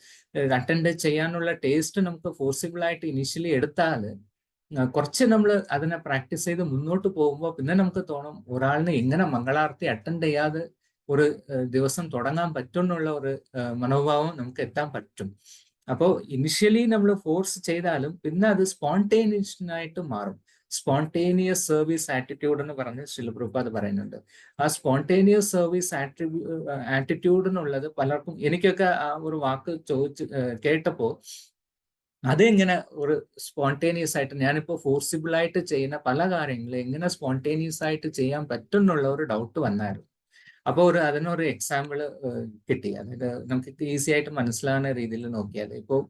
അറ്റൻഡ് ചെയ്യാനുള്ള ടേസ്റ്റ് നമുക്ക് ഫോഴ്സിബിൾ ആയിട്ട് ഇനീഷ്യലി എടുത്താൽ കുറച്ച് നമ്മൾ അതിനെ പ്രാക്ടീസ് ചെയ്ത് മുന്നോട്ട് പോകുമ്പോൾ പിന്നെ നമുക്ക് തോന്നും ഒരാളിനെ എങ്ങനെ മംഗളാരത്തി അറ്റൻഡ് ചെയ്യാതെ ഒരു ദിവസം തുടങ്ങാൻ പറ്റും എന്നുള്ള ഒരു മനോഭാവം നമുക്ക് എത്താൻ പറ്റും. അപ്പോൾ ഇനിഷ്യലി നമ്മൾ ഫോഴ്സ് ചെയ്താലും പിന്നെ അത് സ്പോണ്ടേനിയസ് മാറും. സ്പോണ്ടേനിയസ് സർവീസ് ആറ്റിറ്റ്യൂഡ് എന്ന് പറഞ്ഞ് ശ്രീല പ്രഭുപാദ് പറയുന്നുണ്ട്. ആ സ്പോണ്ടേനിയസ് സർവീസ് ആറ്റിറ്റ്യൂഡ് എന്നുള്ളത് പലർക്കും, എനിക്കൊക്കെ ആ ഒരു വാക്ക് കേട്ടപ്പോൾ അതെങ്ങനെ ഒരു സ്പോണ്ടേനിയസ് ആയിട്ട് ഞാനിപ്പോൾ ഫോഴ്സിബിൾ ആയിട്ട് ചെയ്യുന്ന പല കാര്യങ്ങളും എങ്ങനെ സ്പോണ്ടേനിയസ് ആയിട്ട് ചെയ്യാൻ പറ്റും എന്നുള്ള ഒരു ഡൗട്ട് വന്നായിരുന്നു. അപ്പോൾ അതിനൊരു എക്സാമ്പിൾ കിട്ടി. അതായത് നമുക്ക് ഈസി ആയിട്ട് മനസ്സിലാകുന്ന രീതിയിൽ നോക്കിയാൽ, ഇപ്പോൾ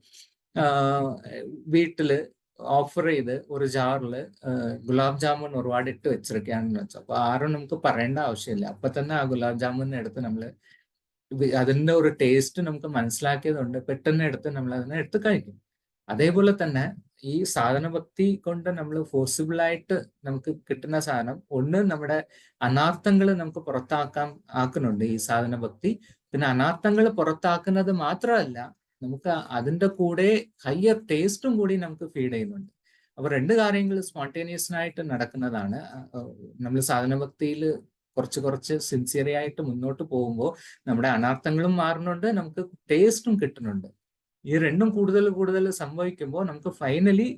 വീട്ടില് ഓഫർ ചെയ്ത് ഒരു ജാറില് ഗുലാബ് ജാമുൻ ഒരുപാട് ഇട്ട് വെച്ചിരിക്കുകയാണെന്ന് വെച്ചാൽ അപ്പൊ ആരും നമുക്ക് പറയേണ്ട ആവശ്യമില്ല. അപ്പൊ തന്നെ ആ ഗുലാബ് ജാമുൻ എടുത്ത് നമ്മള് അതിന്റെ ഒരു ടേസ്റ്റ് നമുക്ക് മനസ്സിലാക്കിയതുകൊണ്ട് പെട്ടെന്ന് എടുത്ത് നമ്മൾ അതിനെ എടുത്ത് കഴിക്കും. അതേപോലെ തന്നെ ഈ സാധന ഭക്തി കൊണ്ട് നമ്മൾ ഫോഴ്സിബിൾ ആയിട്ട് നമുക്ക് കിട്ടുന്ന സാധനം ഒന്ന് നമ്മുടെ അനാർത്ഥങ്ങൾ നമുക്ക് ആക്കുന്നുണ്ട് ഈ സാധന ഭക്തി. പിന്നെ അനാർത്ഥങ്ങൾ പുറത്താക്കുന്നത് മാത്രമല്ല, നമുക്ക് അതിൻ്റെ കൂടെ ഹയർ ടേസ്റ്റും കൂടി നമുക്ക് ഫീഡ് ചെയ്യുന്നുണ്ട്. അപ്പൊ രണ്ട് കാര്യങ്ങൾ സ്പോണ്ടേനിയസ് നടക്കുന്നതാണ്. നമ്മൾ സാധന ഭക്തിയിൽ കുറച്ച് കുറച്ച് സിൻസിയറി ആയിട്ട് മുന്നോട്ട് പോകുമ്പോൾ നമ്മുടെ അനാർത്ഥങ്ങളും മാറുന്നുണ്ട്, നമുക്ക് ടേസ്റ്റും കിട്ടുന്നുണ്ട്. ഈ രണ്ടും കൂടുതൽ കൂടുതൽ സംഭവിക്കുമ്പോൾ നമുക്ക് ഫൈനലി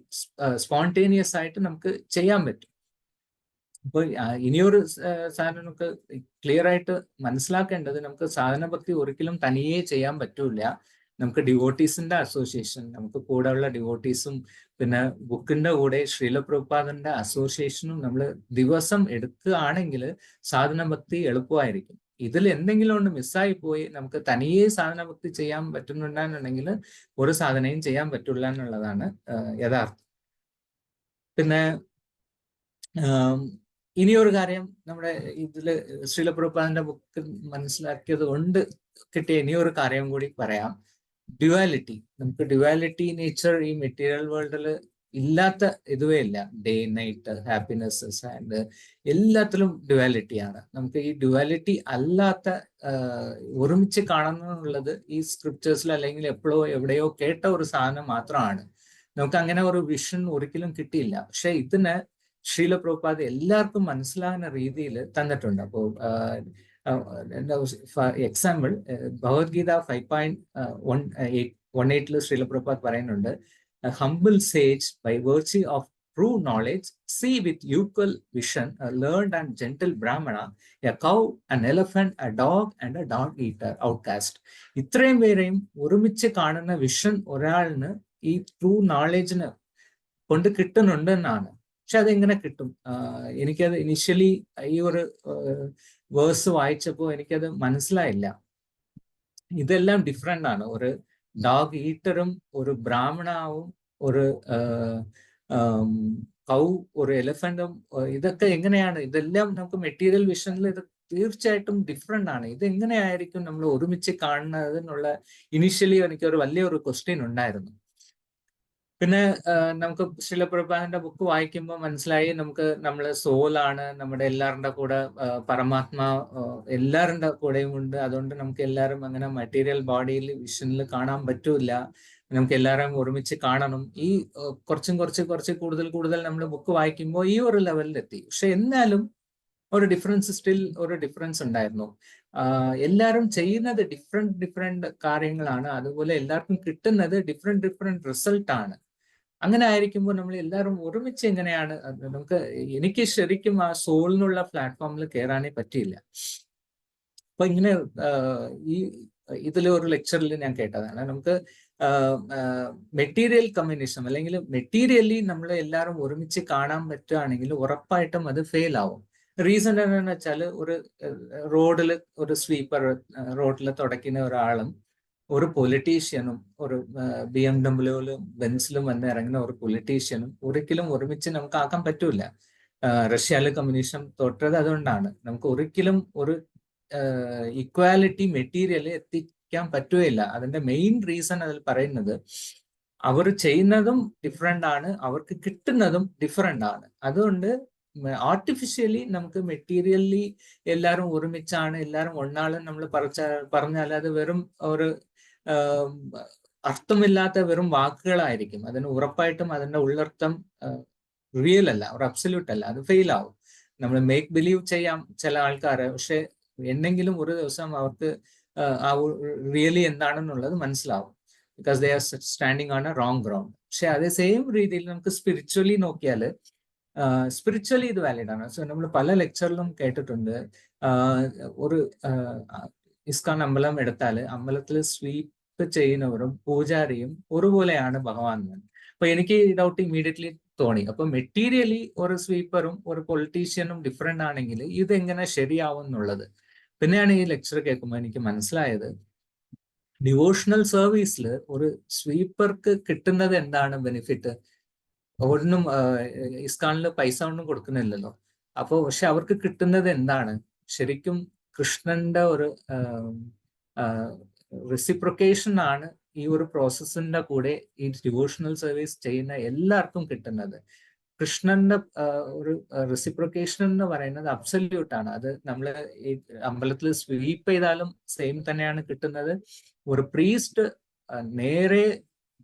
സ്പോണ്ടേനിയസ് ആയിട്ട് നമുക്ക് ചെയ്യാൻ പറ്റും. അപ്പൊ ഇനിയൊരു സാധനം നമുക്ക് ക്ലിയർ ആയിട്ട് മനസ്സിലാക്കേണ്ടത്, നമുക്ക് സാധന ഭക്തി ഒരിക്കലും തനിയെ ചെയ്യാൻ പറ്റൂല. നമുക്ക് ഡിവോട്ടീസിന്റെ അസോസിയേഷൻ, നമുക്ക് കൂടെയുള്ള ഡിവോട്ടീസും പിന്നെ ബുക്കിന്റെ കൂടെ ശ്രീലപ്രഭുപാദന്റെ അസോസിയേഷനും നമ്മൾ ദിവസം എടുക്കുകയാണെങ്കിൽ സാധന ഭക്തി എളുപ്പമായിരിക്കും. ഇതിൽ എന്തെങ്കിലും ഒന്ന് മിസ്സായി പോയി നമുക്ക് തനിയെ സാധന ഭക്തി ചെയ്യാൻ പറ്റുന്നുണ്ടെന്നുണ്ടെങ്കിൽ ഒരു സാധനയും ചെയ്യാൻ പറ്റില്ല എന്നുള്ളതാണ് യഥാർത്ഥം. പിന്നെ ഇനിയൊരു കാര്യം നമ്മുടെ ഇതില് ശ്രീലപ്രഭുപാദന്റെ ബുക്ക് മനസ്സിലാക്കിയത് കൊണ്ട് കിട്ടിയ ഇനിയൊരു കാര്യം കൂടി പറയാം. ഡ്യുവാലിറ്റി. നമുക്ക് ഡ്യുവാലിറ്റി നേച്ചർ ഈ മെറ്റീരിയൽ വേൾഡിൽ ഇല്ലാത്ത ഇതുവേ ഇല്ല. ഡേ നൈറ്റ്, ഹാപ്പിനെസ്സസ് ആൻഡ് എല്ലാത്തിലും ഡ്യുവാലിറ്റിയാണ്. നമുക്ക് ഈ ഡ്യുവാലിറ്റി അല്ലാത്ത ഒരുമിച്ച് കാണുന്നുള്ളത് ഈ സ്ക്രിപ്റ്റേഴ്സിൽ അല്ലെങ്കിൽ എപ്പോഴോ എവിടെയോ കേട്ട ഒരു സാധനം മാത്രമാണ്. നമുക്ക് അങ്ങനെ ഒരു വിഷൻ ഒരിക്കലും കിട്ടിയില്ല. പക്ഷെ ഇതിന് ശ്രീലപ്രഭുപാദ എല്ലാവർക്കും മനസ്സിലാകുന്ന രീതിയിൽ തന്നിട്ടുണ്ട്. അപ്പോൾ എക്സാമ്പിൾ ഭഗവത്ഗീത 5.18 ശ്രീലപ്രഭുപാദ് പറയുന്നുണ്ട്, humble sage by virtue of true knowledge see with equal vision a learned and gentle brahmana, a cow, an elephant, a dog and a dog eater outcast. ഇത്രയും പേരെയും ഒരുമിച്ച് കാണുന്ന വിഷൻ ഒരാളിന് ഈ ട്രൂ നോളേജിന് കൊണ്ട് കിട്ടുന്നുണ്ട് എന്നാണ്. പക്ഷെ അതെങ്ങനെ കിട്ടും? എനിക്കത് ഇനിഷ്യലി ഈ ഒരു വേഴ്സ് വായിച്ചപ്പോൾ എനിക്കത് മനസ്സിലായില്ല. ഇതെല്ലാം ഡിഫറെന്റ് ആണ്. ഒരു ഡോഗ് ഈറ്ററും ഒരു ബ്രാഹ്മണാവും ഒരു കൗ ഒരു എലിഫന്റും ഇതൊക്കെ എങ്ങനെയാണ്? ഇതെല്ലാം നമുക്ക് മെറ്റീരിയൽ വിഷനിൽ ഇത് തീർച്ചയായിട്ടും ഡിഫറെന്റ് ആണ്. ഇത് എങ്ങനെയായിരിക്കും നമ്മൾ ഒരുമിച്ച് കാണുന്നതെന്നുള്ള ഇനിഷ്യലി എനിക്കൊരു വലിയൊരു ക്വസ്റ്റ്യൻ ഉണ്ടായിരുന്നു. പിന്നെ നമുക്ക് ശ്രീലപ്രഭുപാദന്റെ ബുക്ക് വായിക്കുമ്പോൾ മനസ്സിലായി, നമുക്ക് നമ്മൾ സോലാണ്, നമ്മുടെ എല്ലാവരുടെ കൂടെ പരമാത്മാ എല്ലാവരുടെ കൂടെയും ഉണ്ട്. അതുകൊണ്ട് നമുക്ക് എല്ലാവരും അങ്ങനെ മെറ്റീരിയൽ ബോഡിയിൽ വിഷനിൽ കാണാൻ പറ്റൂല. നമുക്ക് എല്ലാവരും ഒരുമിച്ച് കാണണം. ഈ കുറച്ച് കൂടുതൽ നമ്മൾ ബുക്ക് വായിക്കുമ്പോൾ ഈ ഒരു ലെവലിലെത്തി. പക്ഷെ എന്നാലും ഒരു ഡിഫറൻസ് ഉണ്ടായിരുന്നു. എല്ലാവരും ചെയ്യുന്നത് ഡിഫറെന്റ് കാര്യങ്ങളാണ്. അതുപോലെ എല്ലാവർക്കും കിട്ടുന്നത് ഡിഫറെന്റ് റിസൾട്ട് ആണ്. അങ്ങനെ ആയിരിക്കുമ്പോൾ നമ്മൾ എല്ലാവരും ഒരുമിച്ച് എങ്ങനെയാണ് എനിക്ക് ശരിക്കും ആ സോളിനുള്ള പ്ലാറ്റ്ഫോമിൽ കയറാനേ പറ്റിയില്ല. അപ്പൊ ഇങ്ങനെ ഈ ഇതിലെ ഒരു ലെക്ചറിൽ ഞാൻ കേട്ടതാണ്, നമുക്ക് മെറ്റീരിയൽ കമ്മ്യൂണിസം അല്ലെങ്കിൽ മെറ്റീരിയലി നമ്മൾ എല്ലാവരും ഒരുമിച്ച് കാണാൻ പറ്റുകയാണെങ്കിൽ ഉറപ്പായിട്ടും അത് ഫെയിൽ ആവും. റീസൺ എന്താണെന്ന് വെച്ചാൽ, ഒരു റോഡിൽ ഒരു സ്വീപ്പർ റോഡിൽ തുടക്കുന്ന ഒരാളും ഒരു പൊളിറ്റീഷ്യനും ഒരു BMW-ലും ബെൻസിലും വന്ന് ഇറങ്ങുന്ന ഒരു പൊളിറ്റീഷ്യനും ഒരിക്കലും ഒരുമിച്ച് നമുക്ക് ആക്കാൻ പറ്റൂല. റഷ്യയിലെ കമ്മ്യൂണിസം തൊട്ടത് അതുകൊണ്ടാണ്. നമുക്ക് ഒരിക്കലും ഒരു ഇക്വാലിറ്റി മെറ്റീരിയൽ എത്തിക്കാൻ പറ്റുകയില്ല. അതിന്റെ മെയിൻ റീസൺ അതിൽ പറയുന്നത്, അവർ ചെയ്യുന്നതും ഡിഫറെന്റ് ആണ്, അവർക്ക് കിട്ടുന്നതും ഡിഫറെന്റ് ആണ്. അതുകൊണ്ട് ആർട്ടിഫിഷ്യലി നമുക്ക് മെറ്റീരിയലി എല്ലാവരും ഒരുമിച്ചാണ്, എല്ലാവരും ഒന്നാളും നമ്മൾ പറഞ്ഞാൽ അത് വെറും ഒരു അർത്ഥമില്ലാത്ത വെറും വാക്കുകളായിരിക്കും. അതിന് ഉറപ്പായിട്ടും അതിന്റെ ഉള്ളർത്ഥം റിയൽ അല്ല, ഒരു അബ്സല്യൂട്ട് അല്ല. അത് ഫെയിൽ ആവും. നമ്മൾ മേക്ക് ബിലീവ് ചെയ്യാം ചില ആൾക്കാരെ, പക്ഷെ എന്നെങ്കിലും ഒരു ദിവസം അവർക്ക് ആ റിയലി എന്താണെന്നുള്ളത് മനസ്സിലാവും. Because they are standing on A wrong ground. പക്ഷെ അതേ സെയിം രീതിയിൽ നമുക്ക് സ്പിരിച്വലി നോക്കിയാൽ സ്പിരിച്വലി ഇത് വാലിഡ് ആണ്. സോ നമ്മൾ പല ലെക്ചറിലും കേട്ടിട്ടുണ്ട്, ഒരു ഇസ്കാൻ അമ്പലം എടുത്താൽ അമ്പലത്തിൽ സ്വീപ്പ് ചെയ്യുന്നവരും പൂജാരിയും ഒരുപോലെയാണ് ഭഗവാൻ. അപ്പൊ എനിക്ക് ഈ ഡൗട്ട് ഇമ്മീഡിയറ്റ്ലി തോന്നി. അപ്പൊ മെറ്റീരിയലി ഒരു സ്വീപ്പറും ഒരു പൊളിറ്റീഷ്യനും ഡിഫറെന്റ് ആണെങ്കിൽ ഇതെങ്ങനെ ശരിയാവും എന്നുള്ളത് പിന്നെയാണ് ഈ ലെക്ചർ കേൾക്കുമ്പോൾ എനിക്ക് മനസ്സിലായത്. ഡിവോഷണൽ സർവീസിൽ ഒരു സ്വീപ്പർക്ക് കിട്ടുന്നത് എന്താണ് ബെനിഫിറ്റ്? ഒന്നും ഇസ്കാനിൽ പൈസ ഒന്നും കൊടുക്കുന്നില്ലല്ലോ. അപ്പോൾ പക്ഷെ അവർക്ക് കിട്ടുന്നത് എന്താണ്? ശരിക്കും കൃഷ്ണന്റെ ഒരു റെസിപ്രൊക്കേഷൻ ആണ് ഈ ഒരു പ്രോസസ്സിന്റെ കൂടെ ഈ ഡിവോഷണൽ സർവീസ് ചെയ്യുന്ന എല്ലാവർക്കും കിട്ടുന്നത്. കൃഷ്ണന്റെ ഒരു റെസിപ്രൊക്കേഷൻ എന്ന് പറയുന്നത് അബ്സല്യൂട്ട് ആണ്. അത് നമ്മൾ ഈ അമ്പലത്തിൽ സ്വീപ്പ് ചെയ്താലും സെയിം തന്നെയാണ് കിട്ടുന്നത്. ഒരു പ്രീസ്റ്റ് നേരെ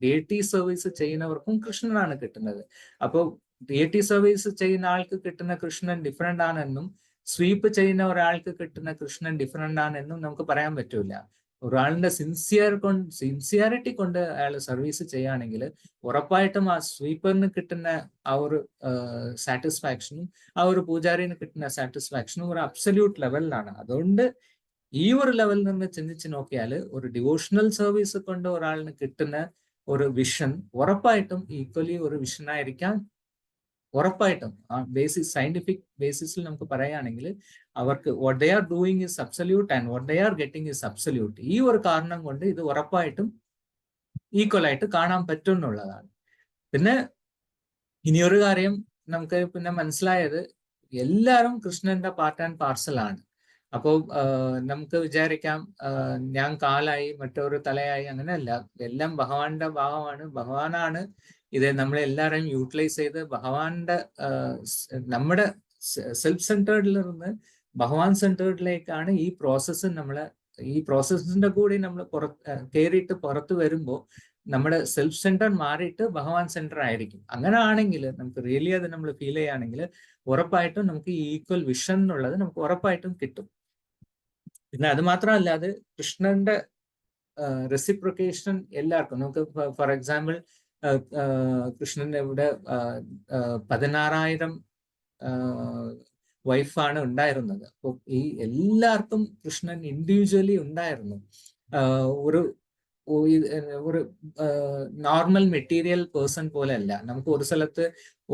ഡേറ്റി സർവീസ് ചെയ്യുന്നവർക്കും കൃഷ്ണനാണ് കിട്ടുന്നത്. അപ്പോൾ ഡേറ്റി സർവീസ് ചെയ്യുന്ന ആൾക്ക് കിട്ടുന്ന കൃഷ്ണൻ ഡിഫറെന്റ് ആണെന്നും സ്വീപ്പ് ചെയ്യുന്ന ഒരാൾക്ക് കിട്ടുന്ന കൃഷ്ണൻ ഡിഫറെന്റ് ആണെന്നും നമുക്ക് പറയാൻ പറ്റൂല. ഒരാളുടെ സിൻസിയറിറ്റി കൊണ്ട് അയാൾ സർവീസ് ചെയ്യുകയാണെങ്കിൽ ഉറപ്പായിട്ടും ആ സ്വീപ്പറിന് കിട്ടുന്ന ആ ഒരു സാറ്റിസ്ഫാക്ഷനും ആ ഒരു പൂജാരിന് കിട്ടുന്ന സാറ്റിസ്ഫാക്ഷനും ഒരു അബ്സല്യൂട്ട് ലെവലിലാണ്. അതുകൊണ്ട് ഈ ഒരു ലെവലിൽ നിന്ന് ചിന്തിച്ച് നോക്കിയാൽ ഒരു ഡിവോഷണൽ സർവീസ് കൊണ്ട് ഒരാളിന് കിട്ടുന്ന ഒരു വിഷൻ ഉറപ്പായിട്ടും ഈക്വലി ഒരു വിഷനായിരിക്കാം. ഉറപ്പായിട്ടും ആ ബേസിസ് സയന്റിഫിക് ബേസിസിൽ നമുക്ക് പറയുകയാണെങ്കിൽ അവർക്ക് what they are doing is absolute and what they are getting is absolute. ഈ ഒരു കാരണം കൊണ്ട് ഇത് ഉറപ്പായിട്ടും ഈക്വൽ ആയിട്ട് കാണാൻ പറ്റും എന്നുള്ളതാണ്. പിന്നെ ഇനിയൊരു കാര്യം നമുക്ക് പിന്നെ മനസ്സിലായത്, എല്ലാവരും കൃഷ്ണന്റെ പാർട്ട് ആൻഡ് പാർസൽ ആണ്. അപ്പോൾ നമുക്ക് വിചാരിക്കാം ഞാൻ കാലായി മറ്റൊരു തലയായി, അങ്ങനെയല്ല. എല്ലാം ഭഗവാന്റെ ഭാഗമാണ്. ഭഗവാനാണ് ഇത് നമ്മളെല്ലാവരെയും യൂട്ടിലൈസ് ചെയ്ത് ഭഗവാന്റെ നമ്മുടെ സെൽഫ് സെന്റേർഡിൽ നിന്ന് ഭഗവാൻ സെന്റേർഡിലേക്കാണ് ഈ പ്രോസസ്സ്. ഈ പ്രോസസ്സിന്റെ കൂടി നമ്മൾ കയറിയിട്ട് പുറത്ത് വരുമ്പോൾ നമ്മുടെ സെൽഫ് സെന്റർ മാറിയിട്ട് ഭഗവാൻ സെന്റർ ആയിരിക്കും. അങ്ങനെ ആണെങ്കിൽ നമുക്ക് റിയലി അത് നമ്മൾ ഫീൽ ചെയ്യുകയാണെങ്കിൽ ഉറപ്പായിട്ടും നമുക്ക് ഈ ഈക്വൽ വിഷൻ എന്നുള്ളത് നമുക്ക് ഉറപ്പായിട്ടും കിട്ടും. പിന്നെ അത് മാത്രമല്ല, അത് കൃഷ്ണന്റെ റെസിപ്രൊക്കേഷൻ എല്ലാവർക്കും നമുക്ക് ഫോർ എക്സാമ്പിൾ കൃഷ്ണന്റെ ഇവിടെ 16,000 വൈഫാണ് ഉണ്ടായിരുന്നത്. അപ്പോൾ ഈ എല്ലാവർക്കും കൃഷ്ണൻ ഇൻഡിവിജ്വലി ഉണ്ടായിരുന്നു. ഒരു നോർമൽ മെറ്റീരിയൽ പേഴ്സൺ പോലെ അല്ല. നമുക്ക് ഒരു സ്ഥലത്ത്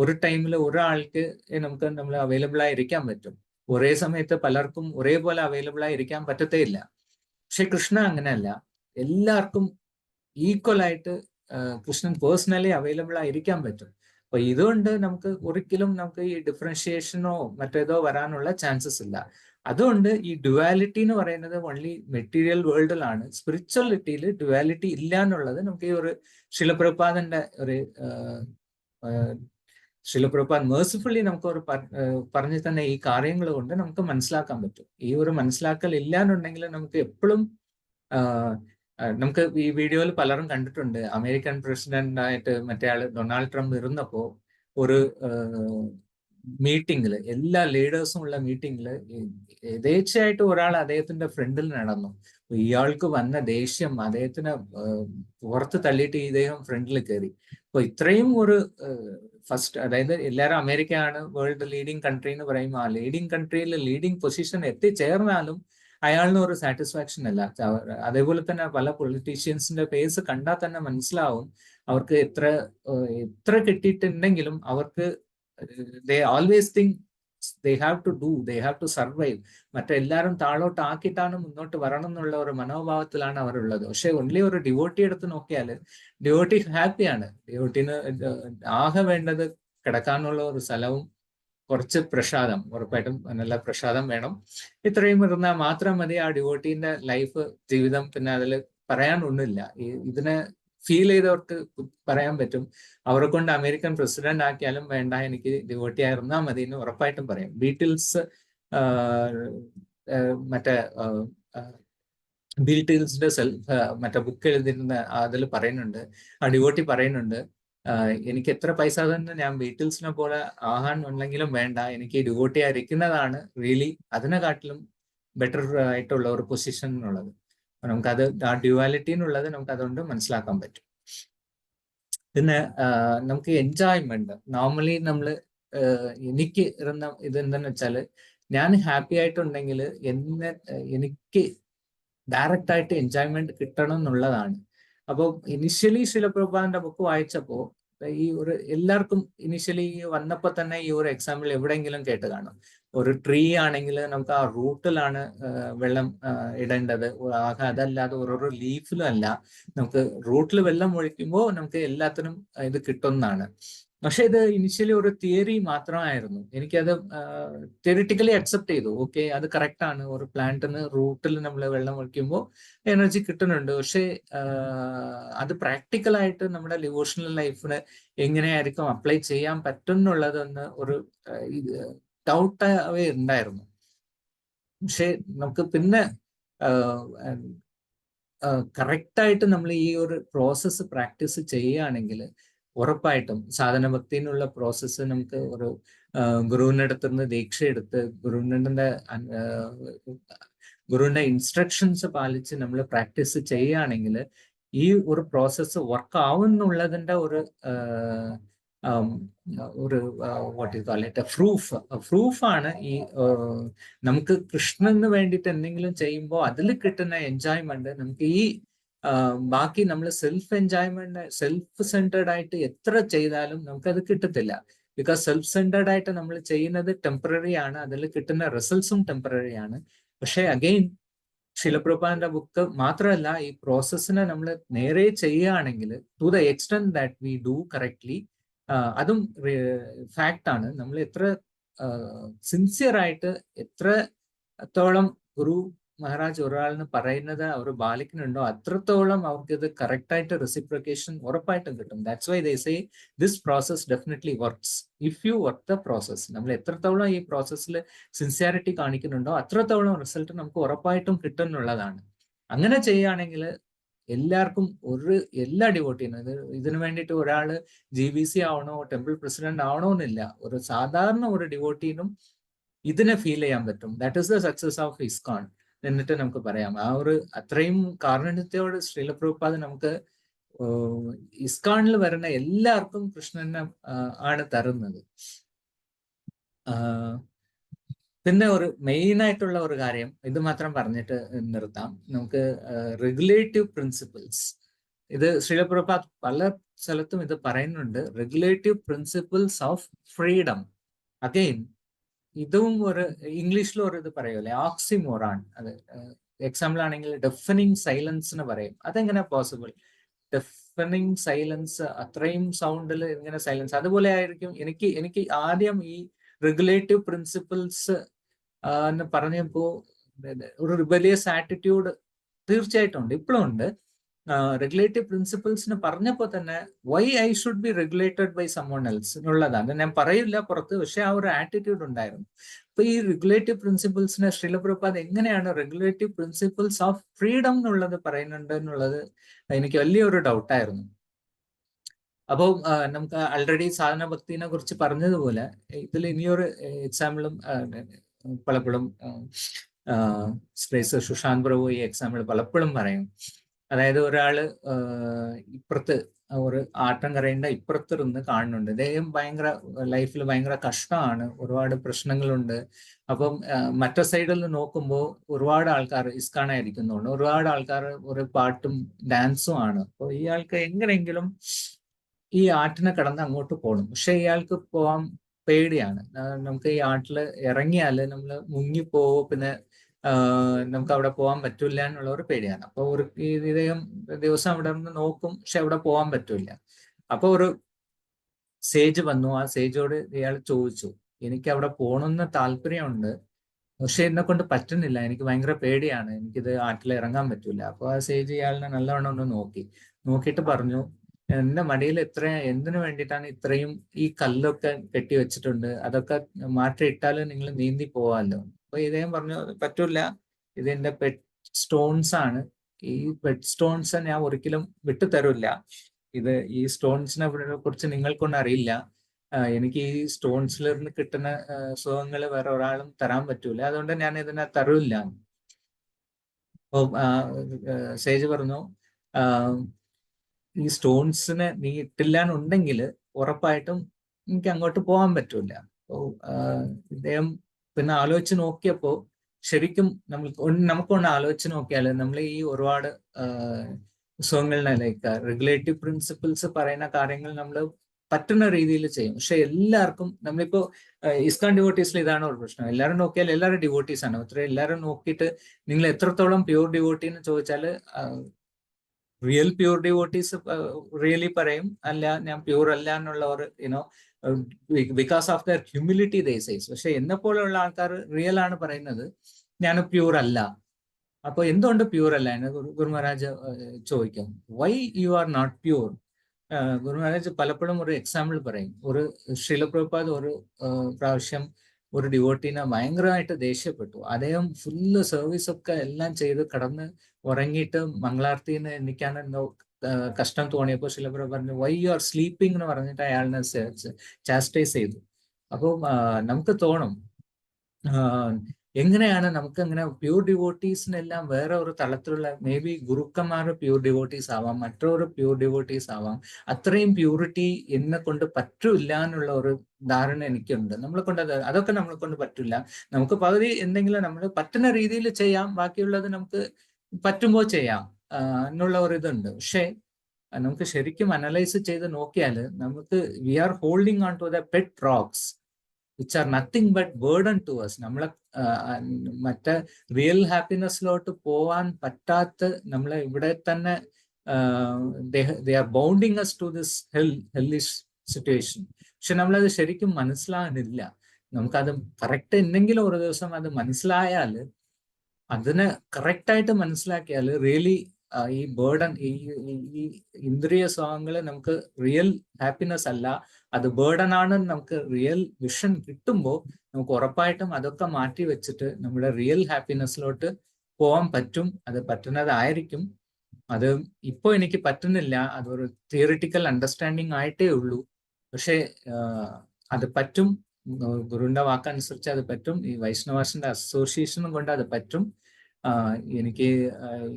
ഒരു ടൈമിൽ ഒരാൾക്ക് നമ്മൾ അവൈലബിൾ ആയിരിക്കാൻ പറ്റും. ഒരേ സമയത്ത് പലർക്കും ഒരേപോലെ അവൈലബിൾ ആയിരിക്കാൻ പറ്റത്തേ ഇല്ല. പക്ഷെ കൃഷ്ണ അങ്ങനെയല്ല. എല്ലാവർക്കും ഈക്വൽ ആയിട്ട് കൃഷ്ണൻ പേഴ്സണലി അവൈലബിൾ ആയിരിക്കാൻ പറ്റും. അപ്പൊ ഇതുകൊണ്ട് നമുക്ക് ഒരിക്കലും നമുക്ക് ഈ ഡിഫറൻഷിയേഷനോ മറ്റേതോ വരാനുള്ള ചാൻസസ് ഇല്ല. അതുകൊണ്ട് ഈ ഡ്യുവാലിറ്റി എന്ന് പറയുന്നത് ഓൺലി മെറ്റീരിയൽ വേൾഡിലാണ്. സ്പിരിച്വാലിറ്റിയിൽ ഡ്യുവാലിറ്റി ഇല്ല എന്നുള്ളത് നമുക്ക് ഈ ഒരു ശിലപ്രപാതന്റെ ഒരു ശിലപ്രപാത് മേഴ്സിഫുള്ളി നമുക്ക് ഒരു പറഞ്ഞു തന്നെ ഈ കാര്യങ്ങൾ കൊണ്ട് നമുക്ക് മനസ്സിലാക്കാൻ പറ്റും. ഈ ഒരു മനസ്സിലാക്കൽ ഇല്ല എന്നുണ്ടെങ്കിൽ നമുക്ക് എപ്പോഴും നമുക്ക് ഈ വീഡിയോയിൽ പലരും കണ്ടിട്ടുണ്ട്. അമേരിക്കൻ പ്രസിഡന്റ് ആയിട്ട് മറ്റേ ആള് ഡൊണാൾഡ് ട്രംപ് ഇരുന്നപ്പോ ഒരു മീറ്റിംഗിൽ എല്ലാ ലീഡേഴ്സും ഉള്ള മീറ്റിംഗിൽ യഥേച്ഛയായിട്ട് ഒരാൾ അദ്ദേഹത്തിന്റെ ഫ്രണ്ടിൽ നടന്നു. ഇയാൾക്ക് വന്ന ദേഷ്യം അദ്ദേഹത്തിന് പുറത്ത് തള്ളിയിട്ട് ഇദ്ദേഹം ഫ്രണ്ടിൽ കയറി. അപ്പൊ ഇത്രയും ഒരു ഫസ്റ്റ്, അതായത് എല്ലാവരും അമേരിക്കയാണ് വേൾഡ് ലീഡിങ് കൺട്രി എന്ന് പറയുമ്പോൾ ആ ലീഡിങ് കൺട്രിയിൽ ലീഡിങ് പൊസിഷൻ എത്തിച്ചേർന്നാലും അയാളിന് ഒരു സാറ്റിസ്ഫാക്ഷൻ അല്ല. അതേപോലെ തന്നെ പല പൊളിറ്റീഷ്യൻസിന്റെ ഫേസ് കണ്ടാൽ തന്നെ മനസ്സിലാവും അവർക്ക് എത്ര കിട്ടിയിട്ടുണ്ടെങ്കിലും അവർക്ക് they always think they have to do, they have to survive. മറ്റെല്ലാവരും താഴോട്ട് ആക്കിയിട്ടാണ് മുന്നോട്ട് വരണം എന്നുള്ള ഒരു മനോഭാവത്തിലാണ് അവരുള്ളത്. പക്ഷെ ഓൺലി ഒരു ഡിവോട്ടി എടുത്ത് നോക്കിയാൽ ഡിവോട്ടി ഹാപ്പിയാണ്. ഡിവോട്ടിന് ആകെ വേണ്ടത് കിടക്കാനുള്ള ഒരു സ്ഥലവും കുറച്ച് പ്രസാദം, ഉറപ്പായിട്ടും നല്ല പ്രസാദം വേണം. ഇത്രയും ഇരുന്നാൽ മാത്രം മതി ആ ഡിവോട്ടീന്റെ ലൈഫ്, ജീവിതം. പിന്നെ അതിൽ പറയാനൊന്നുമില്ല. ഇതിനെ ഫീൽ ചെയ്തവർക്ക് പറയാൻ പറ്റും. അവരെ കൊണ്ട് അമേരിക്കൻ പ്രസിഡന്റ് ആക്കിയാലും വേണ്ട, എനിക്ക് ഡിവോട്ടി ആയിരുന്നാൽ മതി എന്ന് ഉറപ്പായിട്ടും പറയും. ബീറ്റിൽസ് ബീറ്റിൽസിന്റെ മറ്റേ ബുക്ക് എഴുതിയിരുന്ന അതിൽ പറയുന്നുണ്ട്, ആ ഡിവോട്ടി പറയുന്നുണ്ട്, എനിക്ക് എത്ര പൈസ തന്നെ ഞാൻ ബീറ്റിൽസിനെ പോലെ ആഹാൻ ഉണ്ടെങ്കിലും വേണ്ട, എനിക്ക് ഡിവോട്ടി ആയിരിക്കുന്നതാണ് റിയലി അതിനെക്കാട്ടിലും ബെറ്റർ ആയിട്ടുള്ള ഒരു പൊസിഷൻ എന്നുള്ളത്. നമുക്കത് ആ ഡ്യുവാലിറ്റി എന്നുള്ളത് നമുക്ക് അതുകൊണ്ട് മനസ്സിലാക്കാൻ പറ്റും. പിന്നെ നമുക്ക് എൻജോയ്മെന്റ് നോർമലി നമ്മൾ എനിക്ക് ഇരുന്ന ഇതെന്തെന്ന് വെച്ചാൽ, ഞാൻ ഹാപ്പി ആയിട്ടുണ്ടെങ്കിൽ എനിക്ക് ഡയറക്റ്റ് ആയിട്ട് എൻജോയ്മെന്റ് കിട്ടണം എന്നുള്ളതാണ്. അപ്പോൾ ഇനിഷ്യലി ശിലപ്രഭാതന്റെ ബുക്ക് വായിച്ചപ്പോൾ ഈ ഒരു എല്ലാവർക്കും ഇനിഷ്യലി വന്നപ്പോൾ തന്നെ ഈ ഒരു എക്സാമ്പിൾ എവിടെയെങ്കിലും കേട്ട് കാണും. ഒരു ട്രീ ആണെങ്കിൽ നമുക്ക് ആ റൂട്ടിലാണ് വെള്ളം ഇടേണ്ടത്. അതല്ലാതെ ഓരോരോ ലീഫിലും അല്ല, നമുക്ക് റൂട്ടിൽ വെള്ളം ഒഴിക്കുമ്പോൾ നമുക്ക് എല്ലാത്തിനും ഇത് കിട്ടുന്നതാണ്. പക്ഷെ ഇത് ഇനിഷ്യലി ഒരു തിയറി മാത്രമായിരുന്നു. എനിക്കത് തിയറിറ്റിക്കലി അക്സെപ്റ്റ് ചെയ്തു. ഓക്കെ, അത് കറക്റ്റ് ആണ്. ഒരു പ്ലാന്റിന് റൂട്ടിൽ നമ്മൾ വെള്ളം ഒഴിക്കുമ്പോൾ എനർജി കിട്ടുന്നുണ്ട്. പക്ഷെ അത് പ്രാക്ടിക്കലായിട്ട് നമ്മുടെ ഡിവോഷണൽ ലൈഫിന് എങ്ങനെയായിരിക്കും അപ്ലൈ ചെയ്യാൻ പറ്റും എന്നുള്ളതെന്ന് ഒരു ഡൗട്ടാവേ ഉണ്ടായിരുന്നു. പക്ഷെ നമുക്ക് പിന്നെ കറക്റ്റായിട്ട് നമ്മൾ ഈ ഒരു പ്രോസസ്സ് പ്രാക്ടീസ് ചെയ്യുകയാണെങ്കിൽ ഉറപ്പായിട്ടും സാധന ഭക്തിനുള്ള പ്രോസസ്സ് നമുക്ക് ഒരു ഗുരുവിൻ്റെ അടുത്ത് നിന്ന് ദീക്ഷ എടുത്ത് ഗുരുവിന്റെ ഇൻസ്ട്രക്ഷൻസ് പാലിച്ച് നമ്മൾ പ്രാക്ടീസ് ചെയ്യുകയാണെങ്കിൽ ഈ ഒരു പ്രോസസ്സ് വർക്ക് ആവുന്നുള്ളതിൻ്റെ ഒരു വാട്ട് യു കോൾ ഇറ്റ് പ്രൂഫാണ് ഈ നമുക്ക് കൃഷ്ണന് വേണ്ടിയിട്ട് എന്തെങ്കിലും ചെയ്യുമ്പോൾ അതിൽ കിട്ടുന്ന എൻജോയ്മെന്റ് നമുക്ക് ഈ ബാക്കി നമ്മൾ സെൽഫ് സെൻറ്റേർഡ് ആയിട്ട് എത്ര ചെയ്താലും നമുക്കത് കിട്ടത്തില്ല. ബിക്കോസ് സെൽഫ് സെൻറ്റേർഡ് ആയിട്ട് നമ്മൾ ചെയ്യുന്നത് ടെമ്പററി ആണ്, അതിൽ കിട്ടുന്ന റിസൾട്ട്സും ടെമ്പററി ആണ്. പക്ഷെ അഗെയിൻ ശീല പ്രഭുപാദിന്റെ ബുക്ക് മാത്രമല്ല, ഈ പ്രോസസ്സിനെ നമ്മൾ നേരെ ചെയ്യുകയാണെങ്കിൽ to the extent that we do correctly, അതും ഫാക്റ്റ് ആണ്. നമ്മൾ എത്ര സിൻസിയർ ആയിട്ട് എത്രത്തോളം ഗുരു മഹാരാജ് ഒരാളിന് പറയുന്നത് അവർ പാലിക്കുന്നുണ്ടോ അത്രത്തോളം അവർക്ക് ഇത് കറക്റ്റായിട്ട് റെസിപ്രിക്കേഷൻ ഉറപ്പായിട്ടും കിട്ടും. That's why they say this process definitely works if you work the process. നമ്മൾ എത്രത്തോളം ഈ പ്രോസസ്സിൽ സിൻസിയാരിറ്റി കാണിക്കുന്നുണ്ടോ അത്രത്തോളം റിസൾട്ട് നമുക്ക് ഉറപ്പായിട്ടും കിട്ടും എന്നുള്ളതാണ്. അങ്ങനെ ചെയ്യുകയാണെങ്കിൽ എല്ലാവർക്കും എല്ലാ ഡിവോട്ടീനും ഇതിനു വേണ്ടിയിട്ട് ഒരാൾ GBC ആവണോ ടെമ്പിൾ പ്രസിഡന്റ് ആവണോ എന്നില്ല, ഒരു സാധാരണ ഒരു ഡിവോട്ടീനും ഇതിനെ ഫീൽ ചെയ്യാൻ പറ്റും. That is the success of ISKCON എന്നിട്ട് നമുക്ക് പറയാം. ആ ഒരു അത്രയും കാരുണ്യത്തോട് ശ്രീല പ്രഭുപാദ് നമുക്ക് ഇസ്കോണിൽ വരുന്ന എല്ലാവർക്കും കൃഷ്ണനെ ആണ് തരുന്നത്. പിന്നെ ഒരു മെയിൻ ആയിട്ടുള്ള ഒരു കാര്യം ഇത് മാത്രം പറഞ്ഞിട്ട് നിർത്താം. നമുക്ക് റെഗുലേറ്റീവ് പ്രിൻസിപ്പിൾസ്, ഇത് ശ്രീല പ്രഭുപാദ് പല സ്ഥലത്തും ഇത് പറയുന്നുണ്ട്. Regulative principles of freedom. Again ഇതും ഒരു ഇംഗ്ലീഷിൽ ഒരു ഇത് പറയുമല്ലേ, ഓക്സിമോറാൺ. അത് എക്സാമ്പിൾ ആണെങ്കിൽ ഡെഫനിങ് സൈലൻസ് എന്ന് പറയും. അതെങ്ങനെ പോസിബിൾ? ഡെഫനിങ് സൈലൻസ്, അത്രയും സൗണ്ടിൽ ഇങ്ങനെ സൈലൻസ്. അതുപോലെ ആയിരിക്കും എനിക്ക് ആദ്യം ഈ റെഗുലേറ്റീവ് പ്രിൻസിപ്പിൾസ് എന്ന് പറഞ്ഞപ്പോൾ ഒരു റിബലിയസ് ആറ്റിറ്റ്യൂഡ് തീർച്ചയായിട്ടും ഉണ്ട്, ഇപ്പോഴും ഉണ്ട്. റെഗുലേറ്റീവ് പ്രിൻസിപ്പിൾസിന് പറഞ്ഞപ്പോൾ തന്നെ why I should be regulated by someone else എന്നുള്ളതാണ്. ഞാൻ പറയില്ല പുറത്ത്, പക്ഷെ ആ ഒരു ആറ്റിറ്റ്യൂഡ് ഉണ്ടായിരുന്നു. അപ്പൊ ഈ റെഗുലേറ്റീവ് പ്രിൻസിപ്പിൾസിനെ ശ്രീല പ്രഭുപാദ് എങ്ങനെയാണ് റെഗുലേറ്റീവ് പ്രിൻസിപ്പിൾസ് ഓഫ് ഫ്രീഡം എന്നുള്ളത് പറയുന്നുണ്ട് എന്നുള്ളത് എനിക്ക് വലിയൊരു ഡൗട്ടായിരുന്നു. അപ്പോൾ നമുക്ക് ആൾറെഡി സാധന ഭക്തിനെ കുറിച്ച് പറഞ്ഞതുപോലെ ഇതിൽ ഇനിയൊരു എക്സാമ്പിളും പലപ്പോഴും സുശാന്ത് പ്രഭു ഈ എക്സാമ്പിൾ പലപ്പോഴും പറയും. അതായത് ഒരാള് ഇപ്പുറത്ത് ഒരു ആട്ടംകരയുടെ ഇപ്പുറത്തിരുന്ന് കാണുന്നുണ്ട്. ഇദ്ദേഹം ലൈഫിൽ ഭയങ്കര കഷ്ടമാണ്, ഒരുപാട് പ്രശ്നങ്ങളുണ്ട്. അപ്പം മറ്റേ സൈഡിൽ നിന്ന് നോക്കുമ്പോൾ ഒരുപാട് ആൾക്കാർ ഇസ്കാണായിരിക്കുന്നുണ്ട്, ഒരുപാട് ആൾക്കാർ ഒരു പാട്ടും ഡാൻസും ആണ്. അപ്പോൾ ഇയാൾക്ക് എങ്ങനെയെങ്കിലും ഈ ആറ്റിനെ കടന്ന് അങ്ങോട്ട് പോകണം. പക്ഷെ ഇയാൾക്ക് പോകാൻ പേടിയാണ്. നമുക്ക് ഈ ആറ്റിൽ ഇറങ്ങിയാൽ നമ്മൾ മുങ്ങിപ്പോവോ, പിന്നെ നമുക്ക് അവിടെ പോകാൻ പറ്റില്ല എന്നുള്ള ഒരു പേടിയാണ്. അപ്പൊ ഇദ്ദേഹം ദിവസം അവിടെ നിന്ന് നോക്കും, പക്ഷെ അവിടെ പോകാൻ പറ്റില്ല. അപ്പൊ ഒരു സേജ് വന്നു. ആ സേജോട് ഇയാൾ ചോദിച്ചു, എനിക്ക് അവിടെ പോകണമെന്ന് താല്പര്യമുണ്ട്, പക്ഷെ എന്നെ കൊണ്ട് പറ്റുന്നില്ല, എനിക്ക് ഭയങ്കര പേടിയാണ്, എനിക്കിത് ആറ്റിൽ ഇറങ്ങാൻ പറ്റില്ല. അപ്പൊ ആ സേജ് ഇയാളിനെ നല്ലവണ്ണം ഒന്ന് നോക്കിയിട്ട് പറഞ്ഞു, എന്റെ മടിയിൽ എന്തിനു വേണ്ടിയിട്ടാണ് ഇത്രയും ഈ കല്ലൊക്കെ കെട്ടി വെച്ചിട്ടുണ്ട്, അതൊക്കെ മാറ്റിയിട്ടാൽ നിങ്ങൾ നീന്തി പോവാമല്ലോ. അപ്പൊ ഇദ്ദേഹം പറഞ്ഞു, പറ്റൂല, ഇത് എന്റെ പെറ്റ് സ്റ്റോൺസ് ആണ്, ഈ പെറ്റ് സ്റ്റോൺസ് ഞാൻ ഒരിക്കലും വിട്ടു തരില്ല. ഈ സ്റ്റോൺസിനെ കുറിച്ച് നിങ്ങൾക്കൊന്നും അറിയില്ല, എനിക്ക് ഈ സ്റ്റോൺസിൽ നിന്ന് കിട്ടുന്ന സുഖങ്ങൾ വേറെ ഒരാളും തരാൻ പറ്റൂല, അതുകൊണ്ട് ഞാൻ ഇതിനെ തരില്ല. അപ്പൊ സേജ് പറഞ്ഞു, ഈ സ്റ്റോൺസിനെ നീ ഇട്ടില്ലാന്നുണ്ടെങ്കിൽ ഉറപ്പായിട്ടും എനിക്ക് അങ്ങോട്ട് പോകാൻ പറ്റൂല. അപ്പോൾ ഇദ്ദേഹം പിന്നെ ആലോചിച്ച് നോക്കിയപ്പോൾ ശരിക്കും നമുക്കൊന്ന് ആലോചിച്ച് നോക്കിയാൽ നമ്മൾ ഈ ഒരുപാട് സുഖങ്ങളിനെ ലൈക്ക് റെഗുലേറ്റീവ് പ്രിൻസിപ്പിൾസ് പറയുന്ന കാര്യങ്ങൾ നമ്മൾ പറ്റുന്ന രീതിയിൽ ചെയ്യും. പക്ഷെ എല്ലാവർക്കും നമ്മളിപ്പോ ഇസ്കാൻ ഡിവോട്ടീസിൽ ഇതാണ് ഒരു പ്രശ്നം. എല്ലാവരും നോക്കിയാൽ എല്ലാവരും ഡിവോട്ടീസ് ആണ്. എല്ലാവരും നോക്കിയിട്ട് നിങ്ങൾ എത്രത്തോളം പ്യൂർ ഡിവോട്ടി എന്ന് ചോദിച്ചാൽ റിയൽ പ്യൂർ ഡിവോട്ടീസ് റിയലി പറയും അല്ല ഞാൻ പ്യൂർ അല്ല എന്നുള്ള ഒരു you know because of there humility they says. പക്ഷെ എന്നെ പോലെയുള്ള ആൾക്കാർ റിയൽ ആണ് പറയുന്നത് ഞാൻ പ്യൂർ അല്ല. അപ്പൊ എന്തുകൊണ്ട് പ്യൂർ അല്ല എന്ന് ഗുരു മഹാരാജ് ചോദിക്കും. Why you are not pure? Guru Maharaj പലപ്പോഴും ഒരു എക്സാമ്പിൾ പറയും. ഒരു ശ്രീല പ്രഭുപാദ് ഒരു പ്രാവശ്യം ഒരു ഡിവോട്ടീനെ ഭയങ്കരമായിട്ട് ദേഷ്യപ്പെട്ടു. അദ്ദേഹം ഫുള്ള് സർവീസ് ഒക്കെ എല്ലാം ചെയ്ത് കടന്ന് ഉറങ്ങിയിട്ട് മംഗളാർത്തിന്ന് എണ്ണിക്കാൻ എന്തോ കഷ്ടം തോന്നിയപ്പോൾ ശ്രീല പ്രഭു പറഞ്ഞു വൈ യു ആർ സ്ലീപ്പിംഗ് എന്ന് പറഞ്ഞിട്ട് അയാളിനെ ചാസ്റ്റൈസ് ചെയ്തു. അപ്പോൾ നമുക്ക് തോന്നും എങ്ങനെയാണ് നമുക്ക് ഇങ്ങനെ പ്യൂർ ഡിവോട്ടീസിനെല്ലാം വേറെ ഒരു തലത്തിലുള്ള മേ ബി ഗുരുക്കന്മാർ പ്യൂർ ഡിവോട്ടീസ് ആവാം, മറ്റൊരു പ്യൂർ ഡിവോട്ടീസ് ആവാം. അത്രയും പ്യൂരിറ്റി എന്നെ കൊണ്ട് പറ്റില്ല എന്നുള്ള ഒരു ധാരണ എനിക്കുണ്ട്. നമ്മളെ കൊണ്ട് അതൊക്കെ നമ്മളെ കൊണ്ട് പറ്റില്ല. നമുക്ക് പകുതി എന്തെങ്കിലും നമ്മൾ പറ്റുന്ന രീതിയിൽ ചെയ്യാം, ബാക്കിയുള്ളത് നമുക്ക് പറ്റുമ്പോൾ ചെയ്യാം എന്നുള്ള ഒരു ഇതുണ്ട്. പക്ഷേ നമുക്ക് ശരിക്കും അനലൈസ് ചെയ്ത് നോക്കിയാൽ നമുക്ക് we are holding on to the pet rocks which are nothing but burden to us. നമ്മളെ മറ്റേ റിയൽ ഹാപ്പിനെസ്സിലോട്ട് പോവാൻ പറ്റാത്ത നമ്മളെ ഇവിടെ തന്നെ they are bounding us to this hellish situation. പക്ഷെ നമ്മളത് ശരിക്കും മനസ്സിലാകുന്നില്ല. നമുക്കത് കറക്റ്റ് എന്തെങ്കിലും ഒരു ദിവസം അത് മനസ്സിലായാൽ, അതിനെ കറക്റ്റായിട്ട് മനസ്സിലാക്കിയാൽ റിയലി ഈ ബേർഡൻ ഈ ഇന്ദ്രിയ സുഖങ്ങൾ നമുക്ക് റിയൽ ഹാപ്പിനെസ് അല്ല, അത് ബേർഡൻ ആണ്. നമുക്ക് റിയൽ വിഷൻ കിട്ടുമ്പോൾ നമുക്ക് ഉറപ്പായിട്ടും അതൊക്കെ മാറ്റി വെച്ചിട്ട് നമ്മുടെ റിയൽ ഹാപ്പിനെസ്സിലോട്ട് പോകാൻ പറ്റും. അത് പറ്റുന്നതായിരിക്കും. അത് ഇപ്പൊ എനിക്ക് പറ്റുന്നില്ല, അതൊരു തിയറിറ്റിക്കൽ അണ്ടർസ്റ്റാൻഡിങ് ആയിട്ടേ ഉള്ളൂ. പക്ഷെ അത് പറ്റും. ഗുരുവിന്റെ വാക്കനുസരിച്ച് അത് പറ്റും. ഈ വൈഷ്ണവാസിന്റെ അസോസിയേഷനും കൊണ്ട് അത് പറ്റും. എനിക്ക്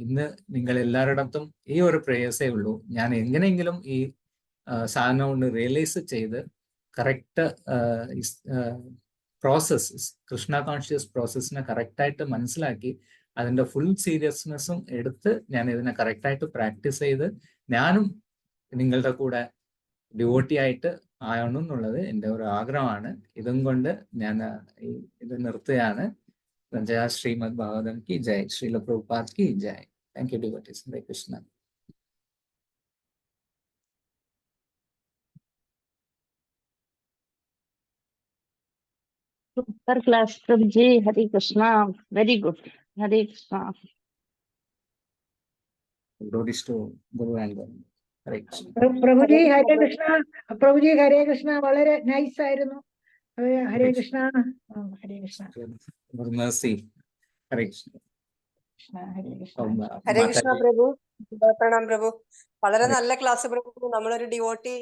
ഇന്ന് നിങ്ങൾ എല്ലാവരുടെയും ഈ ഒരു പ്രേയേഴ്സേ ഉള്ളൂ. ഞാൻ എങ്ങനെയെങ്കിലും ഈ സാധനം കൊണ്ട് റിയലൈസ് ചെയ്ത് കറക്റ്റ് പ്രോസസ്, കൃഷ്ണ കോൺഷ്യസ് പ്രോസസ്സിനെ കറക്റ്റായിട്ട് മനസ്സിലാക്കി അതിൻ്റെ ഫുൾ സീരിയസ്നെസ്സും എടുത്ത് ഞാൻ ഇതിനെ കറക്റ്റായിട്ട് പ്രാക്ടീസ് ചെയ്ത് ഞാനും നിങ്ങളുടെ കൂടെ ഡിവോട്ടി ആയിട്ട് ആവണം എന്നുള്ളത് എൻ്റെ ഒരു ആഗ്രഹമാണ്. ഇതും കൊണ്ട് ഞാൻ ഇത് നിർത്തുകയാണ്. जय श्रीमद् भागवतम की जय, श्रील प्रभुपाद की जय. Thank you devotees. Hare Krishna. Super class, Prabhuji. Hare Krishna. Very good. Hare Krishna. Glories to Guru and Guru. Hare Krishna. പ്രഭുജി ഹരേ കൃഷ്ണ. പ്രഭുജി ഹരേ കൃഷ്ണ. വളരെ നൈസ് ആയിരുന്നു. ഹരേ കൃഷ്ണ. ഹരേ കൃഷ്ണ. Mercy. ഹരേ കൃഷ്ണ. ഹരേ കൃഷ്ണ. ഹരേ കൃഷ്ണ പ്രഭു. പ്രണാം പ്രഭു. വളരെ നല്ല ക്ലാസ് പ്രഭു. നമ്മളൊരു ഡിവോട്ടി